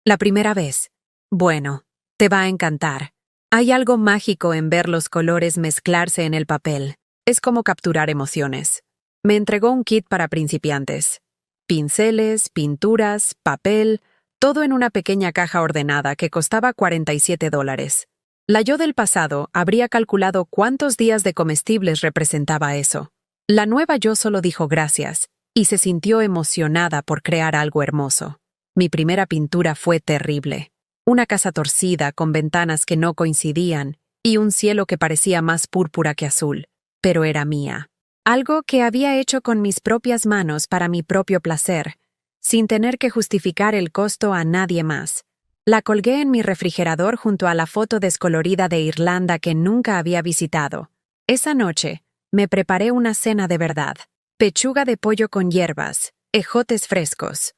la primera vez. Bueno, te va a encantar. Hay algo mágico en ver los colores mezclarse en el papel. Es como capturar emociones. Me entregó un kit para principiantes. Pinceles, pinturas, papel, todo en una pequeña caja ordenada que costaba $47. La yo del pasado habría calculado cuántos días de comestibles representaba eso. La nueva yo solo dijo gracias y se sintió emocionada por crear algo hermoso. Mi primera pintura fue terrible. Una casa torcida con ventanas que no coincidían y un cielo que parecía más púrpura que azul, pero era mía. Algo que había hecho con mis propias manos para mi propio placer, sin tener que justificar el costo a nadie más. La colgué en mi refrigerador junto a la foto descolorida de Irlanda que nunca había visitado. Esa noche, me preparé una cena de verdad. Pechuga de pollo con hierbas, ejotes frescos,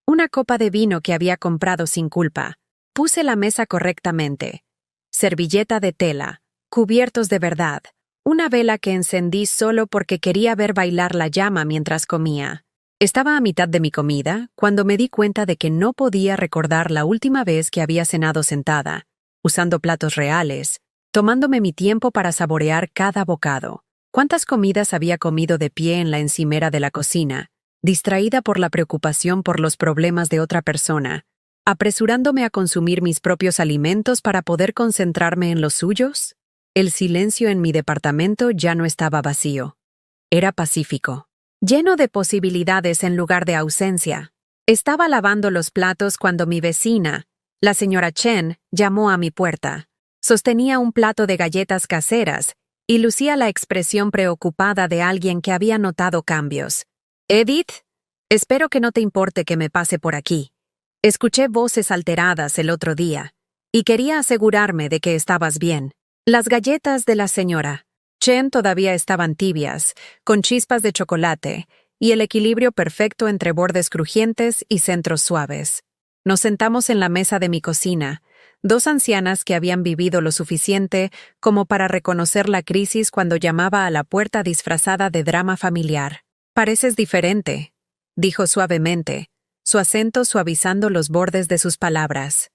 una copa de vino que había comprado sin culpa. Puse la mesa correctamente. Servilleta de tela, cubiertos de verdad, una vela que encendí solo porque quería ver bailar la llama mientras comía. Estaba a mitad de mi comida cuando me di cuenta de que no podía recordar la última vez que había cenado sentada, usando platos reales, tomándome mi tiempo para saborear cada bocado. ¿Cuántas comidas había comido de pie en la encimera de la cocina, distraída por la preocupación por los problemas de otra persona, apresurándome a consumir mis propios alimentos para poder concentrarme en los suyos? El silencio en mi departamento ya no estaba vacío. Era pacífico, lleno de posibilidades en lugar de ausencia. Estaba lavando los platos cuando mi vecina, la señora Chen, llamó a mi puerta. Sostenía un plato de galletas caseras y lucía la expresión preocupada de alguien que había notado cambios. «Edith, espero que no te importe que me pase por aquí. Escuché voces alteradas el otro día y quería asegurarme de que estabas bien». Las galletas de la señora Chen todavía estaban tibias, con chispas de chocolate y el equilibrio perfecto entre bordes crujientes y centros suaves. Nos sentamos en la mesa de mi cocina, dos ancianas que habían vivido lo suficiente como para reconocer la crisis cuando llamaba a la puerta disfrazada de drama familiar. «Pareces diferente», dijo suavemente, su acento suavizando los bordes de sus palabras.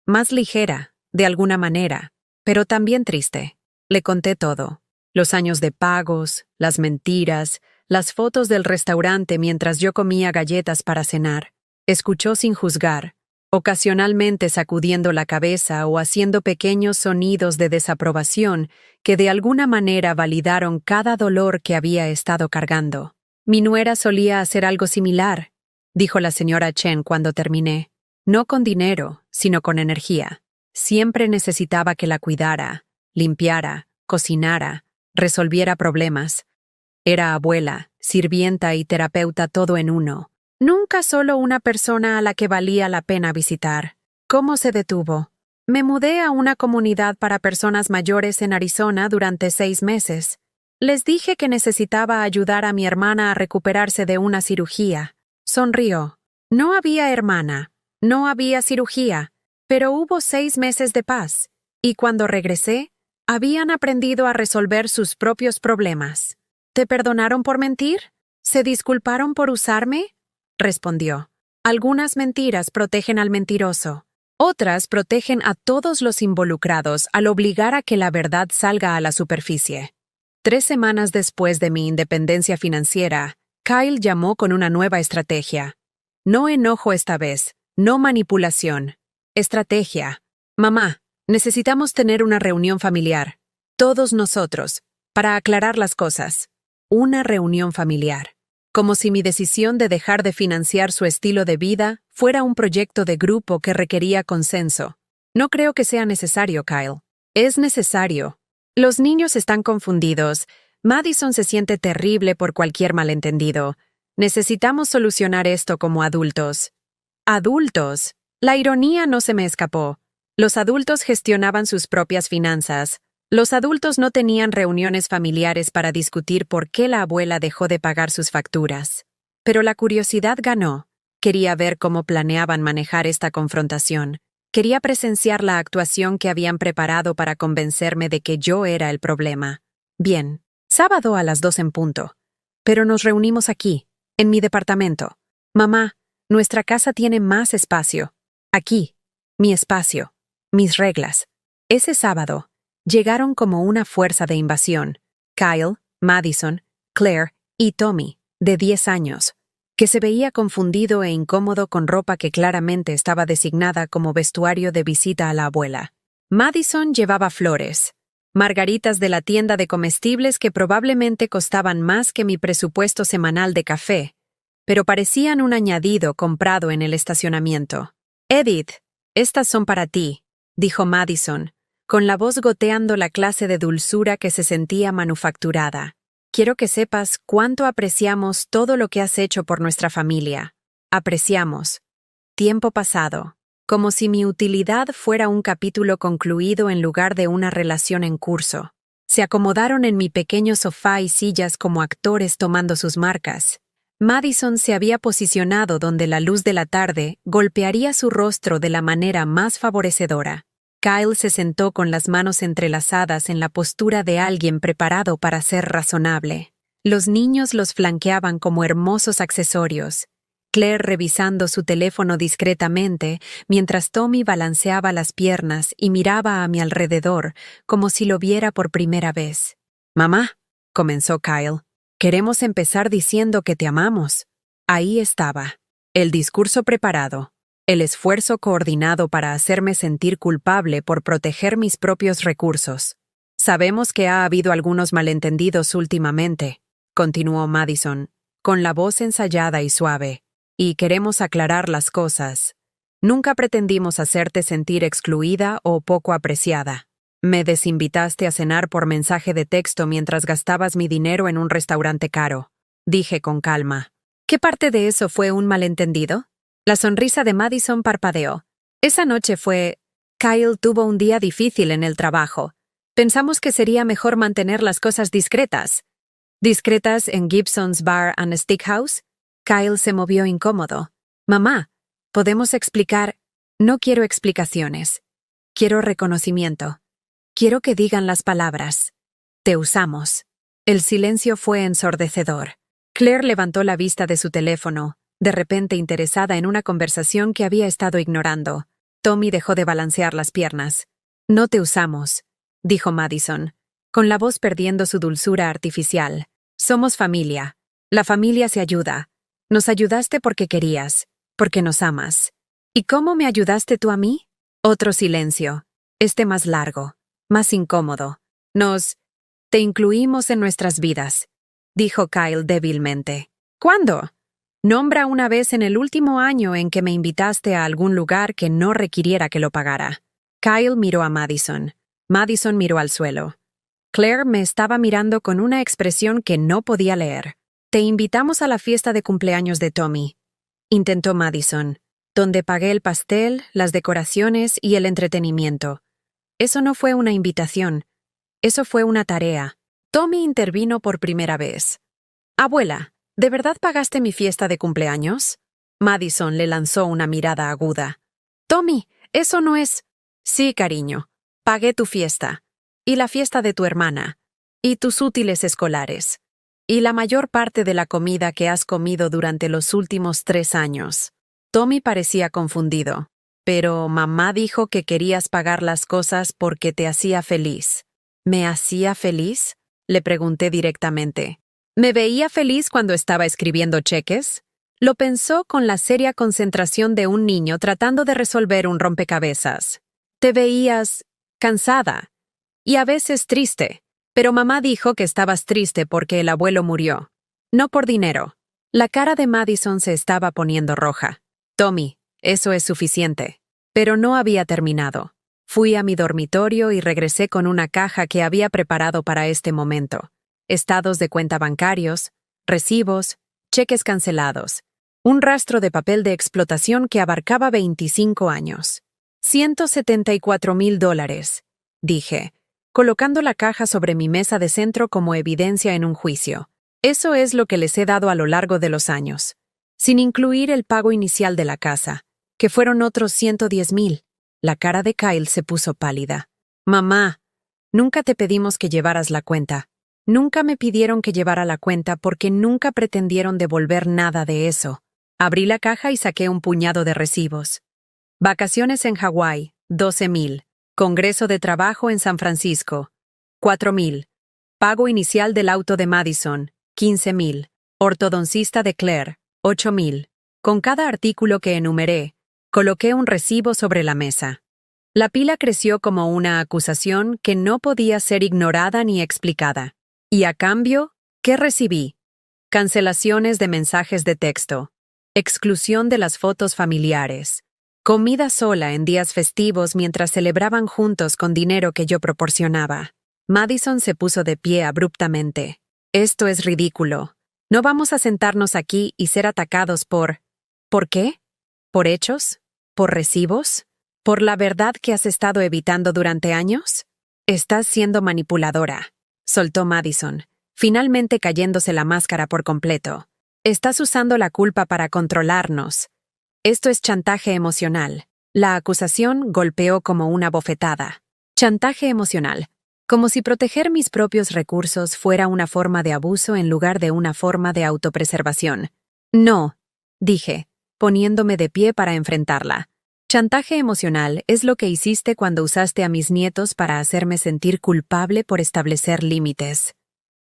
«Más ligera, de alguna manera, pero también triste». Le conté todo. Los años de pagos, las mentiras, las fotos del restaurante mientras yo comía galletas para cenar. Escuchó sin juzgar, ocasionalmente sacudiendo la cabeza o haciendo pequeños sonidos de desaprobación que de alguna manera validaron cada dolor que había estado cargando. Mi nuera solía hacer algo similar, dijo la señora Chen cuando terminé. No con dinero, sino con energía. Siempre necesitaba que la cuidara, limpiara, cocinara, resolviera problemas. Era abuela, sirvienta y terapeuta todo en uno. Nunca solo una persona a la que valía la pena visitar. ¿Cómo se detuvo? Me mudé a una comunidad para personas mayores en Arizona durante 6 meses. Les dije que necesitaba ayudar a mi hermana a recuperarse de una cirugía. Sonrió. No había hermana, no había cirugía, pero hubo 6 meses de paz. Y cuando regresé, habían aprendido a resolver sus propios problemas. ¿Te perdonaron por mentir? ¿Se disculparon por usarme? Respondió. Algunas mentiras protegen al mentiroso. Otras protegen a todos los involucrados al obligar a que la verdad salga a la superficie. 3 semanas después de mi independencia financiera, Kyle llamó con una nueva estrategia. No enojo esta vez, no manipulación. Estrategia. Mamá, necesitamos tener una reunión familiar. Todos nosotros, para aclarar las cosas. Una reunión familiar. Como si mi decisión de dejar de financiar su estilo de vida fuera un proyecto de grupo que requería consenso. No creo que sea necesario, Kyle. Es necesario. Los niños están confundidos. Madison se siente terrible por cualquier malentendido. Necesitamos solucionar esto como adultos. Adultos. La ironía no se me escapó. Los adultos gestionaban sus propias finanzas. Los adultos no tenían reuniones familiares para discutir por qué la abuela dejó de pagar sus facturas. Pero la curiosidad ganó. Quería ver cómo planeaban manejar esta confrontación. Quería presenciar la actuación que habían preparado para convencerme de que yo era el problema. Bien, sábado a las 2 en punto. Pero nos reunimos aquí, en mi departamento. Mamá, nuestra casa tiene más espacio. Aquí, mi espacio, mis reglas. Ese sábado, llegaron como una fuerza de invasión. Kyle, Madison, Claire y Tommy, de 10 años, que se veía confundido e incómodo con ropa que claramente estaba designada como vestuario de visita a la abuela. Madison llevaba flores, margaritas de la tienda de comestibles que probablemente costaban más que mi presupuesto semanal de café, pero parecían un añadido comprado en el estacionamiento. Edith, estas son para ti, dijo Madison, con la voz goteando la clase de dulzura que se sentía manufacturada. Quiero que sepas cuánto apreciamos todo lo que has hecho por nuestra familia. Apreciamos. Tiempo pasado. Como si mi utilidad fuera un capítulo concluido en lugar de una relación en curso. Se acomodaron en mi pequeño sofá y sillas como actores tomando sus marcas. Madison se había posicionado donde la luz de la tarde golpearía su rostro de la manera más favorecedora. Kyle se sentó con las manos entrelazadas en la postura de alguien preparado para ser razonable. Los niños los flanqueaban como hermosos accesorios. Claire revisando su teléfono discretamente, mientras Tommy balanceaba las piernas y miraba a mi alrededor como si lo viera por primera vez. «Mamá», comenzó Kyle, «queremos empezar diciendo que te amamos». Ahí estaba, el discurso preparado. El esfuerzo coordinado para hacerme sentir culpable por proteger mis propios recursos. Sabemos que ha habido algunos malentendidos últimamente, continuó Madison, con la voz ensayada y suave, y queremos aclarar las cosas. Nunca pretendimos hacerte sentir excluida o poco apreciada. Me desinvitaste a cenar por mensaje de texto mientras gastabas mi dinero en un restaurante caro. Dije con calma. ¿Qué parte de eso fue un malentendido? La sonrisa de Madison parpadeó. Esa noche fue... Kyle tuvo un día difícil en el trabajo. Pensamos que sería mejor mantener las cosas discretas. ¿Discretas en Gibson's Bar and Steakhouse? Kyle se movió incómodo. Mamá, ¿podemos explicar? No quiero explicaciones. Quiero reconocimiento. Quiero que digan las palabras. Te usamos. El silencio fue ensordecedor. Claire levantó la vista de su teléfono, de repente interesada en una conversación que había estado ignorando. Tommy dejó de balancear las piernas. No te usamos, dijo Madison, con la voz perdiendo su dulzura artificial. Somos familia. La familia se ayuda. Nos ayudaste porque querías, porque nos amas. ¿Y cómo me ayudaste tú a mí? Otro silencio, este más largo, más incómodo. Te incluimos en nuestras vidas, dijo Kyle débilmente. ¿Cuándo? Nombra una vez en el último año en que me invitaste a algún lugar que no requiriera que lo pagara. Kyle miró a Madison. Madison miró al suelo. Claire me estaba mirando con una expresión que no podía leer. Te invitamos a la fiesta de cumpleaños de Tommy, intentó Madison, donde pagué el pastel, las decoraciones y el entretenimiento. Eso no fue una invitación. Eso fue una tarea. Tommy intervino por primera vez. Abuela, ¿de verdad pagaste mi fiesta de cumpleaños? Madison le lanzó una mirada aguda. Tommy, eso no es... Sí, cariño. Pagué tu fiesta. Y la fiesta de tu hermana. Y tus útiles escolares. Y la mayor parte de la comida que has comido durante los últimos 3 años. Tommy parecía confundido. Pero mamá dijo que querías pagar las cosas porque te hacía feliz. ¿Me hacía feliz? Le pregunté directamente. ¿Me veía feliz cuando estaba escribiendo cheques? Lo pensó con la seria concentración de un niño tratando de resolver un rompecabezas. Te veías cansada y a veces triste, pero mamá dijo que estabas triste porque el abuelo murió. No por dinero. La cara de Madison se estaba poniendo roja. Tommy, eso es suficiente. Pero no había terminado. Fui a mi dormitorio y regresé con una caja que había preparado para este momento. Estados de cuenta bancarios, recibos, cheques cancelados, un rastro de papel de explotación que abarcaba 25 años. $174,000, dije, colocando la caja sobre mi mesa de centro como evidencia en un juicio. Eso es lo que les he dado a lo largo de los años, sin incluir el pago inicial de la casa, que fueron otros 110,000. La cara de Kyle se puso pálida. Mamá, nunca te pedimos que llevaras la cuenta. Nunca me pidieron que llevara la cuenta porque nunca pretendieron devolver nada de eso. Abrí la caja y saqué un puñado de recibos. Vacaciones en Hawái, 12,000. Congreso de trabajo en San Francisco, 4,000. Pago inicial del auto de Madison, 15,000. Ortodoncista de Claire, 8,000. Con cada artículo que enumeré, coloqué un recibo sobre la mesa. La pila creció como una acusación que no podía ser ignorada ni explicada. Y a cambio, ¿qué recibí? Cancelaciones de mensajes de texto, exclusión de las fotos familiares, comida sola en días festivos mientras celebraban juntos con dinero que yo proporcionaba. Madison se puso de pie abruptamente. Esto es ridículo. No vamos a sentarnos aquí y ser atacados por... ¿Por qué? ¿Por hechos? ¿Por recibos? ¿Por la verdad que has estado evitando durante años? Estás siendo manipuladora, soltó Madison, finalmente cayéndose la máscara por completo. Estás usando la culpa para controlarnos. Esto es chantaje emocional. La acusación golpeó como una bofetada. Chantaje emocional. Como si proteger mis propios recursos fuera una forma de abuso en lugar de una forma de autopreservación. No, dije, poniéndome de pie para enfrentarla. Chantaje emocional es lo que hiciste cuando usaste a mis nietos para hacerme sentir culpable por establecer límites.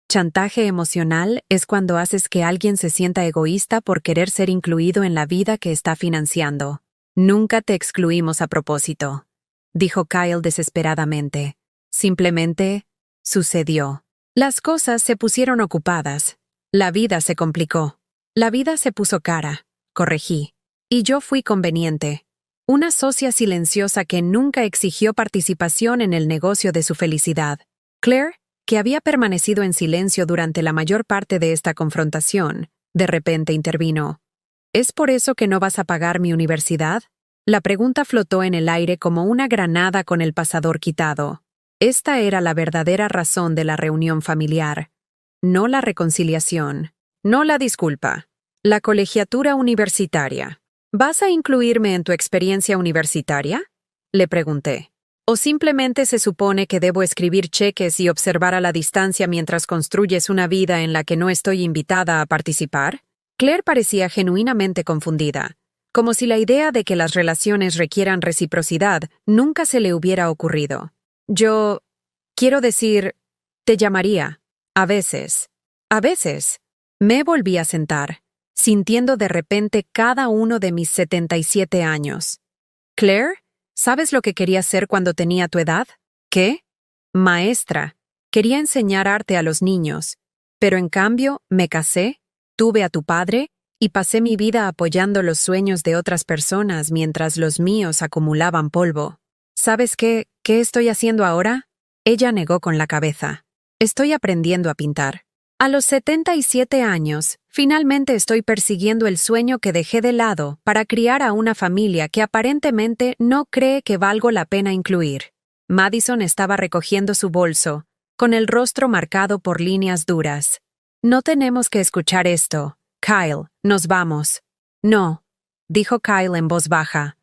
Chantaje emocional es cuando haces que alguien se sienta egoísta por querer ser incluido en la vida que está financiando. Nunca te excluimos a propósito, dijo Kyle desesperadamente. Simplemente sucedió. Las cosas se pusieron ocupadas. La vida se complicó. La vida se puso cara, corregí. Y yo fui conveniente. Una socia silenciosa que nunca exigió participación en el negocio de su felicidad. Claire, que había permanecido en silencio durante la mayor parte de esta confrontación, de repente intervino. ¿Es por eso que no vas a pagar mi universidad? La pregunta flotó en el aire como una granada con el pasador quitado. Esta era la verdadera razón de la reunión familiar. No la reconciliación, no la disculpa. La colegiatura universitaria. ¿Vas a incluirme en tu experiencia universitaria? Le pregunté. ¿O simplemente se supone que debo escribir cheques y observar a la distancia mientras construyes una vida en la que no estoy invitada a participar? Claire parecía genuinamente confundida, como si la idea de que las relaciones requieran reciprocidad nunca se le hubiera ocurrido. Quiero decir, te llamaría. A veces. A veces. Me volví a sentar. sintiendo de repente cada uno de mis 77 años. Claire, ¿sabes lo que quería ser cuando tenía tu edad? ¿Qué? Maestra. Quería enseñar arte a los niños, pero en cambio me casé, tuve a tu padre y pasé mi vida apoyando los sueños de otras personas mientras los míos acumulaban polvo. ¿Sabes qué? ¿Qué estoy haciendo ahora? Ella negó con la cabeza. Estoy aprendiendo a pintar. A los 77 años, finalmente estoy persiguiendo el sueño que dejé de lado para criar a una familia que aparentemente no cree que valgo la pena incluir. Madison estaba recogiendo su bolso, con el rostro marcado por líneas duras. No tenemos que escuchar esto. Kyle, nos vamos. No, dijo Kyle en voz baja.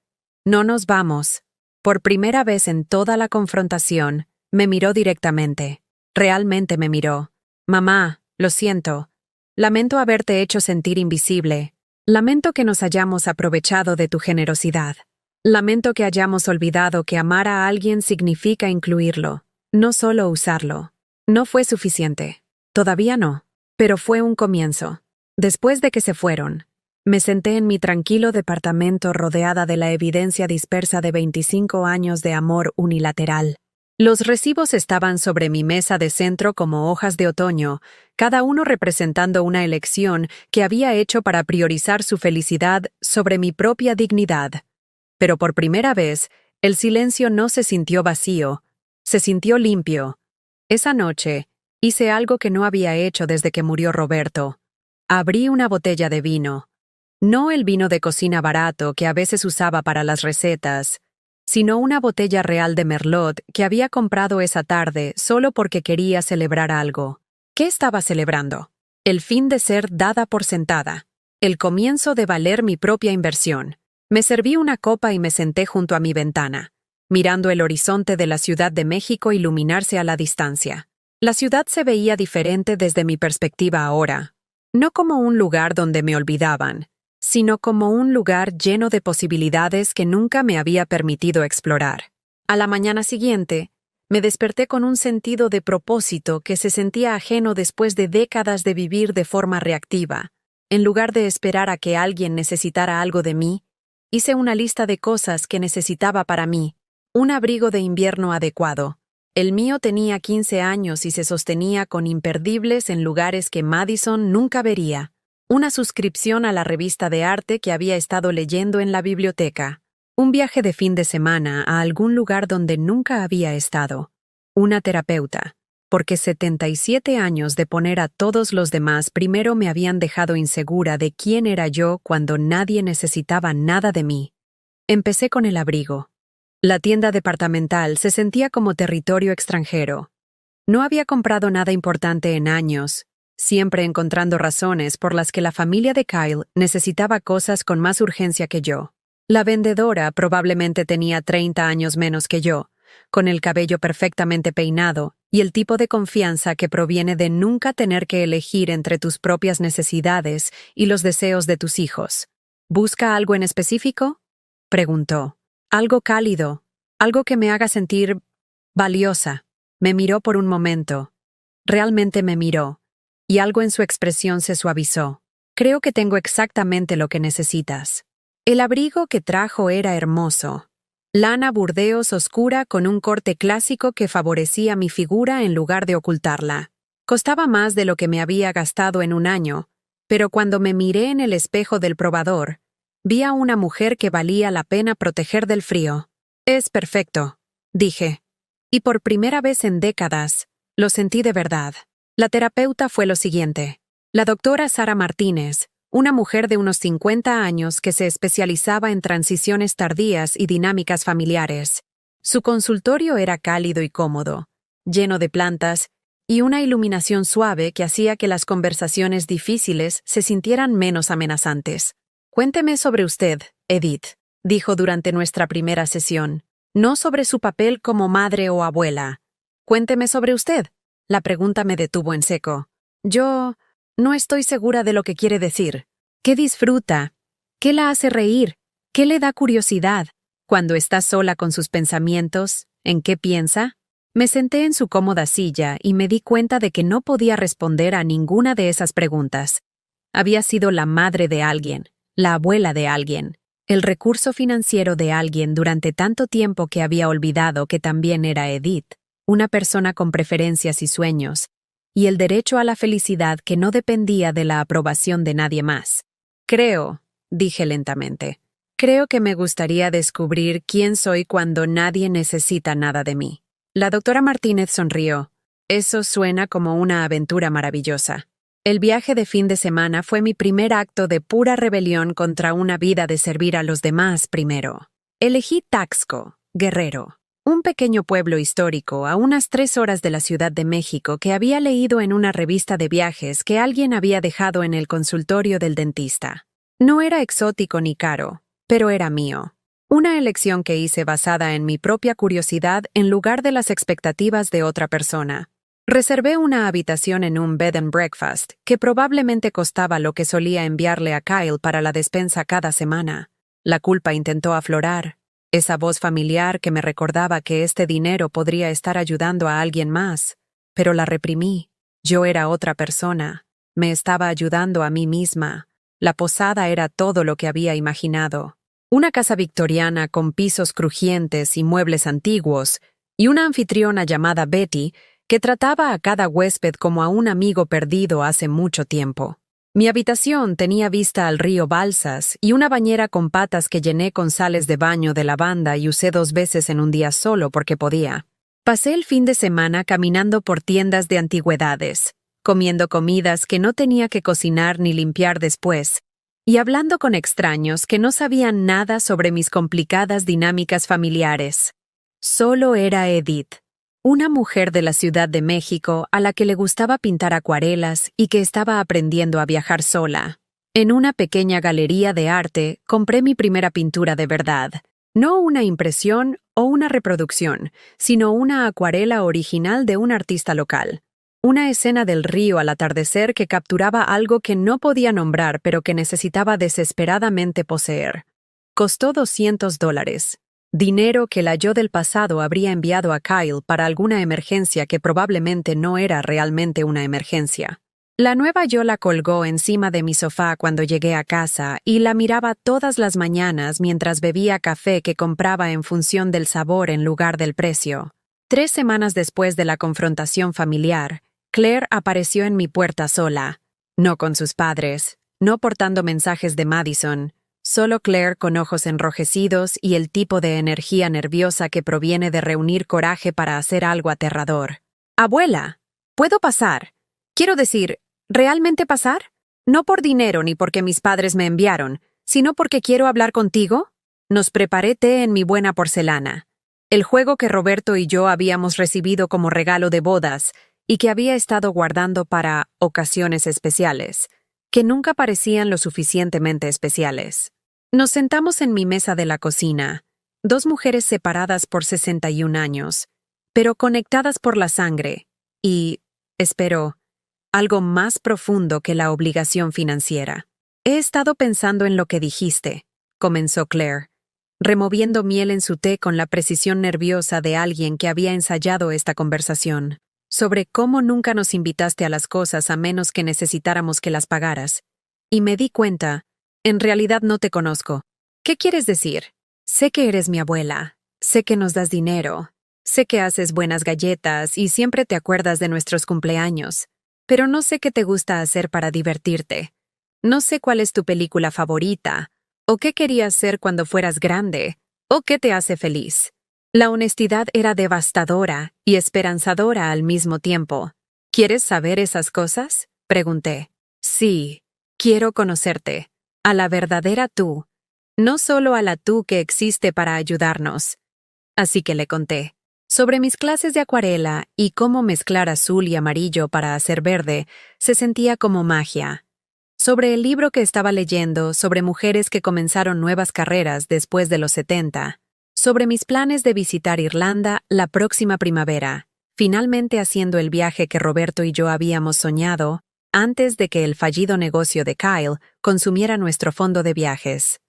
No nos vamos. Por primera vez en toda la confrontación, me miró directamente. Realmente me miró. Mamá, lo siento. Lamento haberte hecho sentir invisible. Lamento que nos hayamos aprovechado de tu generosidad. Lamento que hayamos olvidado que amar a alguien significa incluirlo, no solo usarlo. No fue suficiente. Todavía no. Pero fue un comienzo. Después de que se fueron, me senté en mi tranquilo departamento rodeada de la evidencia dispersa de 25 años de amor unilateral. Los recibos estaban sobre mi mesa de centro como hojas de otoño, cada uno representando una elección que había hecho para priorizar su felicidad sobre mi propia dignidad. Pero por primera vez, el silencio no se sintió vacío, se sintió limpio. Esa noche, hice algo que no había hecho desde que murió Roberto. Abrí una botella de vino. No el vino de cocina barato que a veces usaba para las recetas, sino una botella real de Merlot que había comprado esa tarde solo porque quería celebrar algo. ¿Qué estaba celebrando? El fin de ser dada por sentada. El comienzo de valer mi propia inversión. Me serví una copa y me senté junto a mi ventana, mirando el horizonte de la Ciudad de México iluminarse a la distancia. La ciudad se veía diferente desde mi perspectiva ahora, no como un lugar donde me olvidaban, sino como un lugar lleno de posibilidades que nunca me había permitido explorar. A la mañana siguiente, me desperté con un sentido de propósito que se sentía ajeno después de décadas de vivir de forma reactiva. En lugar de esperar a que alguien necesitara algo de mí, hice una lista de cosas que necesitaba para mí. Un abrigo de invierno adecuado. El mío tenía 15 años y se sostenía con imperdibles en lugares que Madison nunca vería. Una suscripción a la revista de arte que había estado leyendo en la biblioteca. Un viaje de fin de semana a algún lugar donde nunca había estado. Una terapeuta. Porque 77 años de poner a todos los demás primero me habían dejado insegura de quién era yo cuando nadie necesitaba nada de mí. Empecé con el abrigo. La tienda departamental se sentía como territorio extranjero. No había comprado nada importante en años, siempre encontrando razones por las que la familia de Kyle necesitaba cosas con más urgencia que yo. La vendedora probablemente tenía 30 años menos que yo, con el cabello perfectamente peinado y el tipo de confianza que proviene de nunca tener que elegir entre tus propias necesidades y los deseos de tus hijos. ¿Busca algo en específico?, preguntó. Algo cálido, algo que me haga sentir valiosa. Me miró por un momento. Realmente me miró, y algo en su expresión se suavizó. Creo que tengo exactamente lo que necesitas. El abrigo que trajo era hermoso. Lana burdeos oscura con un corte clásico que favorecía mi figura en lugar de ocultarla. Costaba más de lo que me había gastado en un año, pero cuando me miré en el espejo del probador, vi a una mujer que valía la pena proteger del frío. Es perfecto, dije. Y por primera vez en décadas, lo sentí de verdad. La terapeuta fue lo siguiente. La doctora Sara Martínez, una mujer de unos 50 años que se especializaba en transiciones tardías y dinámicas familiares. Su consultorio era cálido y cómodo, lleno de plantas y una iluminación suave que hacía que las conversaciones difíciles se sintieran menos amenazantes. Cuénteme sobre usted, Edith, dijo durante nuestra primera sesión. No sobre su papel como madre o abuela. Cuénteme sobre usted. La pregunta me detuvo en seco. Yo no estoy segura de lo que quiere decir. ¿Qué disfruta? ¿Qué la hace reír? ¿Qué le da curiosidad? Cuando está sola con sus pensamientos, ¿en qué piensa? Me senté en su cómoda silla y me di cuenta de que no podía responder a ninguna de esas preguntas. Había sido la madre de alguien, la abuela de alguien, el recurso financiero de alguien durante tanto tiempo que había olvidado que también era Edith, una persona con preferencias y sueños, y el derecho a la felicidad que no dependía de la aprobación de nadie más. Creo, dije lentamente, creo que me gustaría descubrir quién soy cuando nadie necesita nada de mí. La doctora Martínez sonrió. Eso suena como una aventura maravillosa. El viaje de fin de semana fue mi primer acto de pura rebelión contra una vida de servir a los demás primero. Elegí Taxco, Guerrero, un pequeño pueblo histórico a unas 3 horas de la Ciudad de México que había leído en una revista de viajes que alguien había dejado en el consultorio del dentista. No era exótico ni caro, pero era mío. Una elección que hice basada en mi propia curiosidad en lugar de las expectativas de otra persona. Reservé una habitación en un bed and breakfast, que probablemente costaba lo que solía enviarle a Kyle para la despensa cada semana. La culpa intentó aflorar, esa voz familiar que me recordaba que este dinero podría estar ayudando a alguien más, pero la reprimí. Yo era otra persona, me estaba ayudando a mí misma. La posada era todo lo que había imaginado. Una casa victoriana con pisos crujientes y muebles antiguos, y una anfitriona llamada Betty, que trataba a cada huésped como a un amigo perdido hace mucho tiempo. Mi habitación tenía vista al río Balsas y una bañera con patas que llené con sales de baño de lavanda y usé 2 veces en un día solo porque podía. Pasé el fin de semana caminando por tiendas de antigüedades, comiendo comidas que no tenía que cocinar ni limpiar después, y hablando con extraños que no sabían nada sobre mis complicadas dinámicas familiares. Solo era Edith. Una mujer de la Ciudad de México a la que le gustaba pintar acuarelas y que estaba aprendiendo a viajar sola. En una pequeña galería de arte compré mi primera pintura de verdad. No una impresión o una reproducción, sino una acuarela original de un artista local. Una escena del río al atardecer que capturaba algo que no podía nombrar pero que necesitaba desesperadamente poseer. Costó $200. Dinero que la yo del pasado habría enviado a Kyle para alguna emergencia que probablemente no era realmente una emergencia. La nueva yo la colgó encima de mi sofá cuando llegué a casa y la miraba todas las mañanas mientras bebía café que compraba en función del sabor en lugar del precio. 3 semanas después de la confrontación familiar, Claire apareció en mi puerta sola, no con sus padres, no portando mensajes de Madison, solo Claire con ojos enrojecidos y el tipo de energía nerviosa que proviene de reunir coraje para hacer algo aterrador. «Abuela, ¿puedo pasar? Quiero decir, ¿realmente pasar? No por dinero ni porque mis padres me enviaron, sino porque quiero hablar contigo». Nos preparé té en mi buena porcelana. El juego que Roberto y yo habíamos recibido como regalo de bodas y que había estado guardando para ocasiones especiales, que nunca parecían lo suficientemente especiales. Nos sentamos en mi mesa de la cocina, 2 mujeres separadas por 61 años, pero conectadas por la sangre, y, espero, algo más profundo que la obligación financiera. «He estado pensando en lo que dijiste», comenzó Claire, removiendo miel en su té con la precisión nerviosa de alguien que había ensayado esta conversación, sobre cómo nunca nos invitaste a las cosas a menos que necesitáramos que las pagaras. Y me di cuenta, en realidad no te conozco. ¿Qué quieres decir? Sé que eres mi abuela, sé que nos das dinero, sé que haces buenas galletas y siempre te acuerdas de nuestros cumpleaños, pero no sé qué te gusta hacer para divertirte. No sé cuál es tu película favorita, o qué querías ser cuando fueras grande, o qué te hace feliz. La honestidad era devastadora y esperanzadora al mismo tiempo. ¿Quieres saber esas cosas?, pregunté. Sí, quiero conocerte, a la verdadera tú, no solo a la tú que existe para ayudarnos. Así que le conté sobre mis clases de acuarela y cómo mezclar azul y amarillo para hacer verde se sentía como magia. Sobre el libro que estaba leyendo sobre mujeres que comenzaron nuevas carreras después de los 70. Sobre mis planes de visitar Irlanda la próxima primavera, finalmente haciendo el viaje que Roberto y yo habíamos soñado antes de que el fallido negocio de Kyle consumiera nuestro fondo de viajes.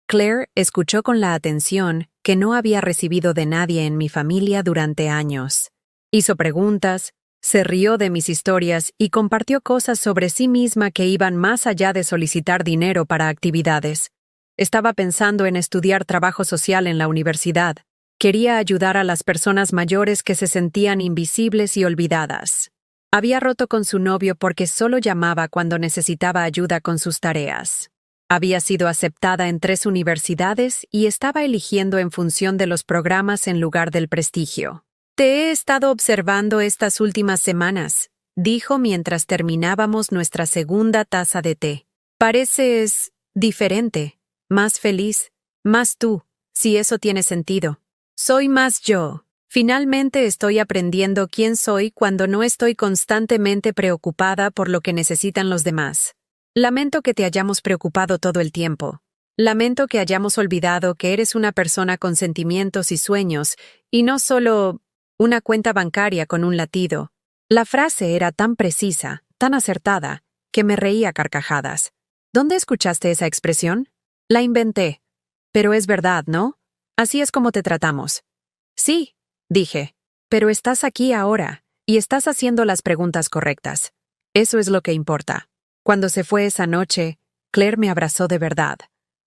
Claire escuchó con la atención que no había recibido de nadie en mi familia durante años. Hizo preguntas, Se rió de mis historias y compartió cosas sobre sí misma que iban más allá de solicitar dinero para actividades. Estaba pensando en estudiar trabajo social en la universidad. Quería ayudar a las personas mayores que se sentían invisibles y olvidadas. Había roto con su novio porque solo llamaba cuando necesitaba ayuda con sus tareas. Había sido aceptada en 3 universidades y estaba eligiendo en función de los programas en lugar del prestigio. Te he estado observando estas últimas semanas, dijo mientras terminábamos nuestra segunda taza de té. Pareces diferente, más feliz, más tú, si eso tiene sentido. Soy más yo. Finalmente estoy aprendiendo quién soy cuando no estoy constantemente preocupada por lo que necesitan los demás. Lamento que te hayamos preocupado todo el tiempo. Lamento que hayamos olvidado que eres una persona con sentimientos y sueños, y no solo una cuenta bancaria con un latido. La frase era tan precisa, tan acertada, que me reí a carcajadas. ¿Dónde escuchaste esa expresión? La inventé. Pero es verdad, ¿no? Así es como te tratamos. Sí, dije. Pero estás aquí ahora, y estás haciendo las preguntas correctas. Eso es lo que importa. Cuando se fue esa noche, Claire me abrazó de verdad.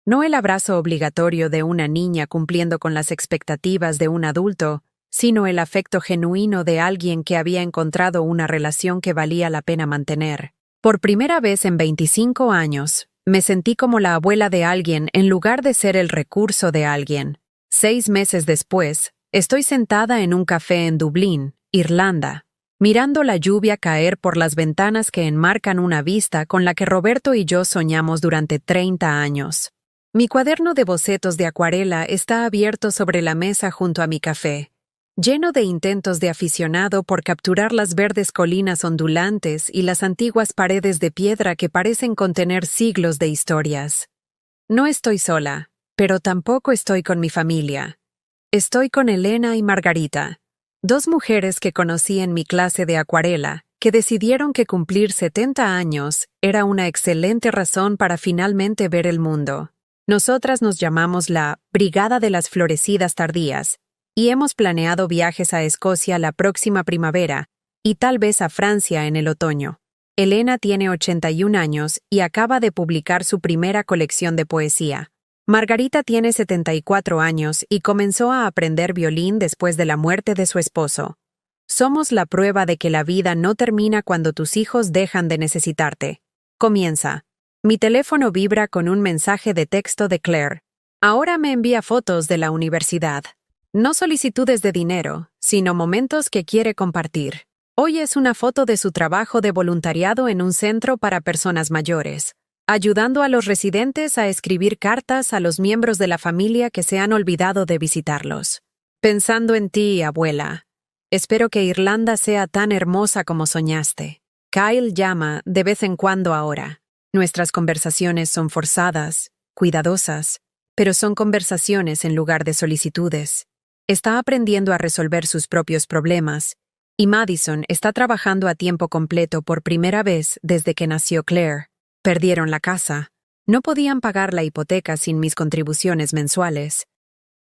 No el abrazo obligatorio de una niña cumpliendo con las expectativas de un adulto, sino el afecto genuino de alguien que había encontrado una relación que valía la pena mantener. Por primera vez en 25 años, me sentí como la abuela de alguien en lugar de ser el recurso de alguien. 6 meses después, estoy sentada en un café en Dublín, Irlanda, mirando la lluvia caer por las ventanas que enmarcan una vista con la que Roberto y yo soñamos durante 30 años. Mi cuaderno de bocetos de acuarela está abierto sobre la mesa junto a mi café, lleno de intentos de aficionado por capturar las verdes colinas ondulantes y las antiguas paredes de piedra que parecen contener siglos de historias. No estoy sola, pero tampoco estoy con mi familia. Estoy con Elena y Margarita, 2 mujeres que conocí en mi clase de acuarela, que decidieron que cumplir 70 años era una excelente razón para finalmente ver el mundo. Nosotras nos llamamos la Brigada de las Florecidas Tardías, y hemos planeado viajes a Escocia la próxima primavera y tal vez a Francia en el otoño. Elena tiene 81 años y acaba de publicar su primera colección de poesía. Margarita tiene 74 años y comenzó a aprender violín después de la muerte de su esposo. Somos la prueba de que la vida no termina cuando tus hijos dejan de necesitarte. Comienza. Mi teléfono vibra con un mensaje de texto de Claire. Ahora me envía fotos de la universidad. No solicitudes de dinero, sino momentos que quiere compartir. Hoy es una foto de su trabajo de voluntariado en un centro para personas mayores, ayudando a los residentes a escribir cartas a los miembros de la familia que se han olvidado de visitarlos. Pensando en ti, abuela. Espero que Irlanda sea tan hermosa como soñaste. Kyle llama de vez en cuando ahora. Nuestras conversaciones son forzadas, cuidadosas, pero son conversaciones en lugar de solicitudes. Está aprendiendo a resolver sus propios problemas, y Madison está trabajando a tiempo completo por primera vez desde que nació Claire. Perdieron la casa. No podían pagar la hipoteca sin mis contribuciones mensuales,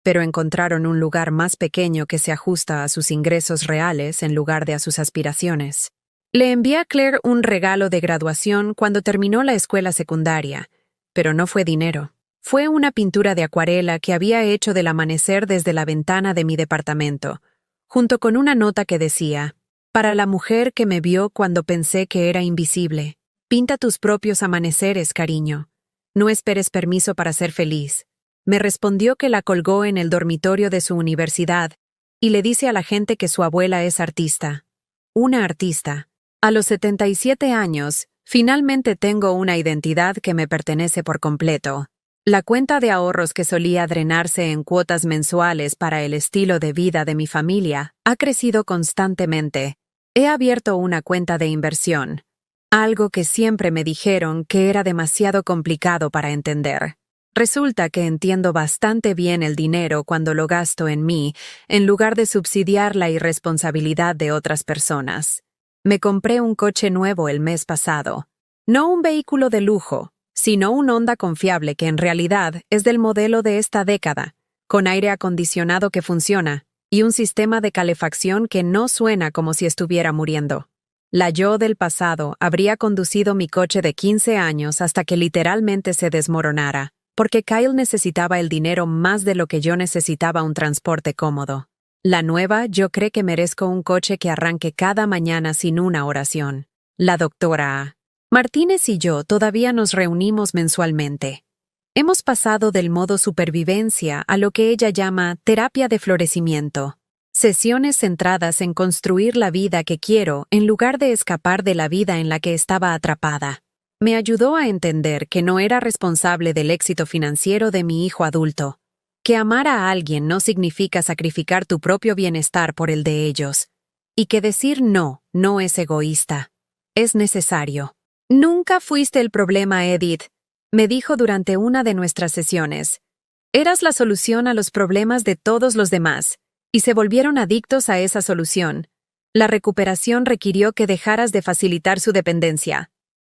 pero encontraron un lugar más pequeño que se ajusta a sus ingresos reales en lugar de a sus aspiraciones. Le envié a Claire un regalo de graduación cuando terminó la escuela secundaria, pero no fue dinero. Fue una pintura de acuarela que había hecho del amanecer desde la ventana de mi departamento, junto con una nota que decía: «Para la mujer que me vio cuando pensé que era invisible, pinta tus propios amaneceres, cariño. No esperes permiso para ser feliz». Me respondió que la colgó en el dormitorio de su universidad y le dice a la gente que su abuela es artista. Una artista. A los 77 años, finalmente tengo una identidad que me pertenece por completo. La cuenta de ahorros que solía drenarse en cuotas mensuales para el estilo de vida de mi familia ha crecido constantemente. He abierto una cuenta de inversión, algo que siempre me dijeron que era demasiado complicado para entender. Resulta que entiendo bastante bien el dinero cuando lo gasto en mí, en lugar de subsidiar la irresponsabilidad de otras personas. Me compré un coche nuevo el mes pasado. No un vehículo de lujo, sino un Honda confiable que en realidad es del modelo de esta década, con aire acondicionado que funciona, y un sistema de calefacción que no suena como si estuviera muriendo. La yo del pasado habría conducido mi coche de 15 años hasta que literalmente se desmoronara, porque Kyle necesitaba el dinero más de lo que yo necesitaba un transporte cómodo. La nueva yo cree que merezco un coche que arranque cada mañana sin una oración. La doctora A. Martínez y yo todavía nos reunimos mensualmente. Hemos pasado del modo supervivencia a lo que ella llama terapia de florecimiento. Sesiones centradas en construir la vida que quiero en lugar de escapar de la vida en la que estaba atrapada. Me ayudó a entender que no era responsable del éxito financiero de mi hijo adulto, que amar a alguien no significa sacrificar tu propio bienestar por el de ellos, y que decir no es egoísta, es necesario. Nunca fuiste el problema, Edith, me dijo durante una de nuestras sesiones. Eras la solución a los problemas de todos los demás, y se volvieron adictos a esa solución. La recuperación requirió que dejaras de facilitar su dependencia.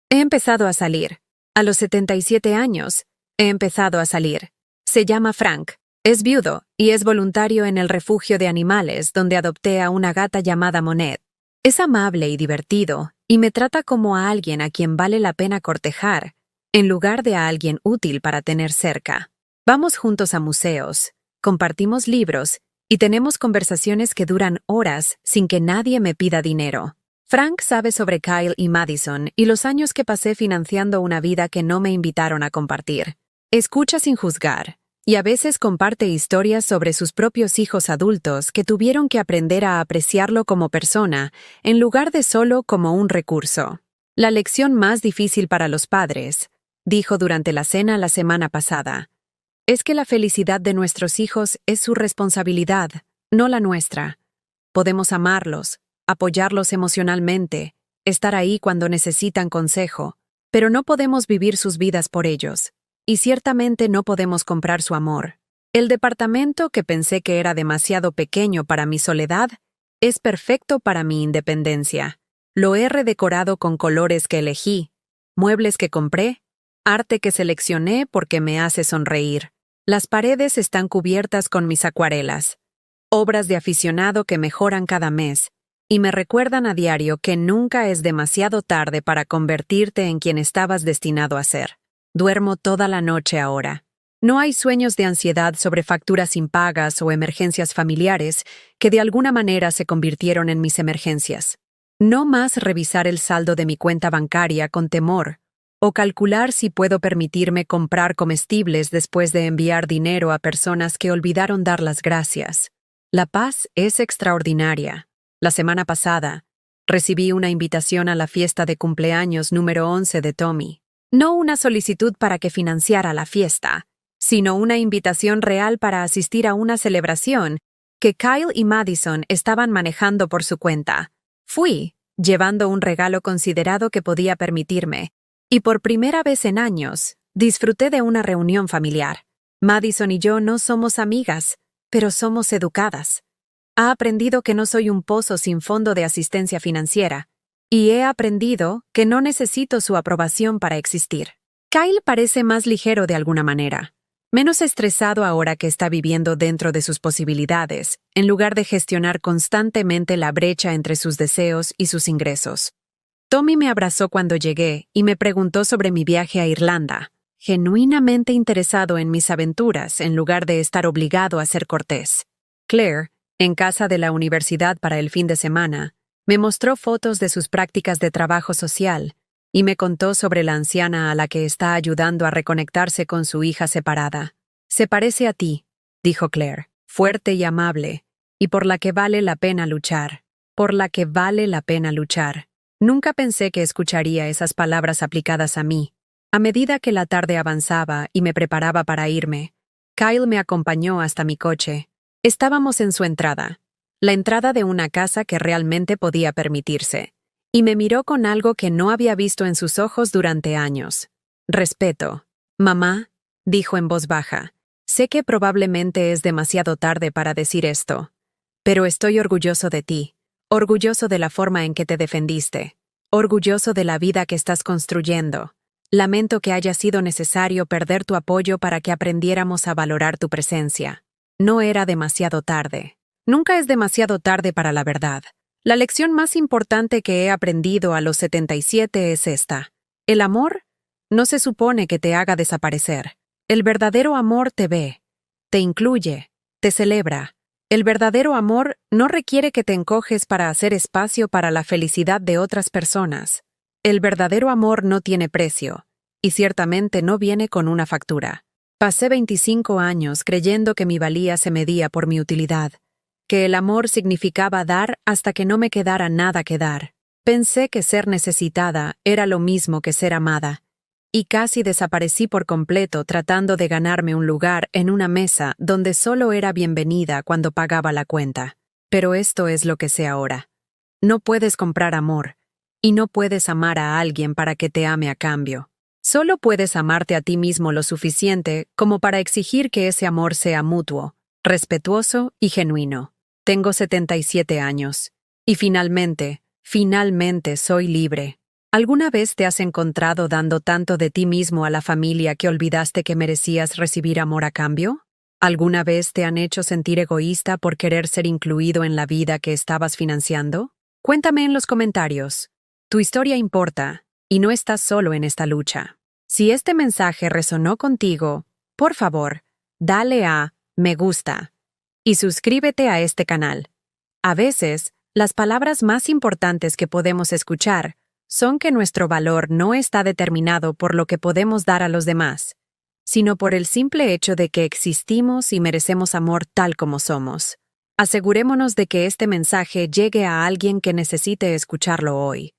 He empezado a salir. A los 77 años, he empezado a salir. Se llama Frank. Es viudo y es voluntario en el refugio de animales donde adopté a una gata llamada Monet. Es amable y divertido, y me trata como a alguien a quien vale la pena cortejar, en lugar de a alguien útil para tener cerca. Vamos juntos a museos, compartimos libros, y tenemos conversaciones que duran horas sin que nadie me pida dinero. Frank sabe sobre Kyle y Madison y los años que pasé financiando una vida que no me invitaron a compartir. Escucha sin juzgar, y a veces comparte historias sobre sus propios hijos adultos que tuvieron que aprender a apreciarlo como persona en lugar de solo como un recurso. La lección más difícil para los padres, dijo durante la cena la semana pasada, es que la felicidad de nuestros hijos es su responsabilidad, no la nuestra. Podemos amarlos, apoyarlos emocionalmente, estar ahí cuando necesitan consejo, pero no podemos vivir sus vidas por ellos. Y ciertamente no podemos comprar su amor. El departamento que pensé que era demasiado pequeño para mi soledad es perfecto para mi independencia. Lo he redecorado con colores que elegí, muebles que compré, arte que seleccioné porque me hace sonreír. Las paredes están cubiertas con mis acuarelas, obras de aficionado que mejoran cada mes, y me recuerdan a diario que nunca es demasiado tarde para convertirte en quien estabas destinado a ser. Duermo toda la noche ahora. No hay sueños de ansiedad sobre facturas impagas o emergencias familiares que de alguna manera se convirtieron en mis emergencias. No más revisar el saldo de mi cuenta bancaria con temor, o calcular si puedo permitirme comprar comestibles después de enviar dinero a personas que olvidaron dar las gracias. La paz es extraordinaria. La semana pasada, recibí una invitación a la fiesta de cumpleaños número 11 de Tommy. No una solicitud para que financiara la fiesta, sino una invitación real para asistir a una celebración que Kyle y Madison estaban manejando por su cuenta. Fui, llevando un regalo considerado que podía permitirme, y por primera vez en años, disfruté de una reunión familiar. Madison y yo no somos amigas, pero somos educadas. Ha aprendido que no soy un pozo sin fondo de asistencia financiera, y he aprendido que no necesito su aprobación para existir. Kyle parece más ligero de alguna manera, menos estresado ahora que está viviendo dentro de sus posibilidades, en lugar de gestionar constantemente la brecha entre sus deseos y sus ingresos. Tommy me abrazó cuando llegué y me preguntó sobre mi viaje a Irlanda, genuinamente interesado en mis aventuras en lugar de estar obligado a ser cortés. Claire, en casa de la universidad para el fin de semana, me mostró fotos de sus prácticas de trabajo social y me contó sobre la anciana a la que está ayudando a reconectarse con su hija separada. Se parece a ti, dijo Claire, fuerte y amable, y por la que vale la pena luchar. Por la que vale la pena luchar. Nunca pensé que escucharía esas palabras aplicadas a mí. A medida que la tarde avanzaba y me preparaba para irme, Kyle me acompañó hasta mi coche. Estábamos en su entrada, la entrada de una casa que realmente podía permitirse, y me miró con algo que no había visto en sus ojos durante años. Respeto. Mamá, dijo en voz baja, sé que probablemente es demasiado tarde para decir esto, pero estoy orgulloso de ti. Orgulloso de la forma en que te defendiste. Orgulloso de la vida que estás construyendo. Lamento que haya sido necesario perder tu apoyo para que aprendiéramos a valorar tu presencia. No era demasiado tarde. Nunca es demasiado tarde para la verdad. La lección más importante que he aprendido a los 77 es esta. El amor no se supone que te haga desaparecer. El verdadero amor te ve, te incluye, te celebra. El verdadero amor no requiere que te encoges para hacer espacio para la felicidad de otras personas. El verdadero amor no tiene precio, y ciertamente no viene con una factura. Pasé 25 años creyendo que mi valía se medía por mi utilidad, que el amor significaba dar hasta que no me quedara nada que dar. Pensé que ser necesitada era lo mismo que ser amada, y casi desaparecí por completo tratando de ganarme un lugar en una mesa donde solo era bienvenida cuando pagaba la cuenta. Pero esto es lo que sé ahora. No puedes comprar amor, y no puedes amar a alguien para que te ame a cambio. Solo puedes amarte a ti mismo lo suficiente como para exigir que ese amor sea mutuo, respetuoso y genuino. Tengo 77 años. Y finalmente soy libre. ¿Alguna vez te has encontrado dando tanto de ti mismo a la familia que olvidaste que merecías recibir amor a cambio? ¿Alguna vez te han hecho sentir egoísta por querer ser incluido en la vida que estabas financiando? Cuéntame en los comentarios. Tu historia importa, y no estás solo en esta lucha. Si este mensaje resonó contigo, por favor, dale a me gusta y suscríbete a este canal. A veces, las palabras más importantes que podemos escuchar son que nuestro valor no está determinado por lo que podemos dar a los demás, sino por el simple hecho de que existimos y merecemos amor tal como somos. Asegurémonos de que este mensaje llegue a alguien que necesite escucharlo hoy.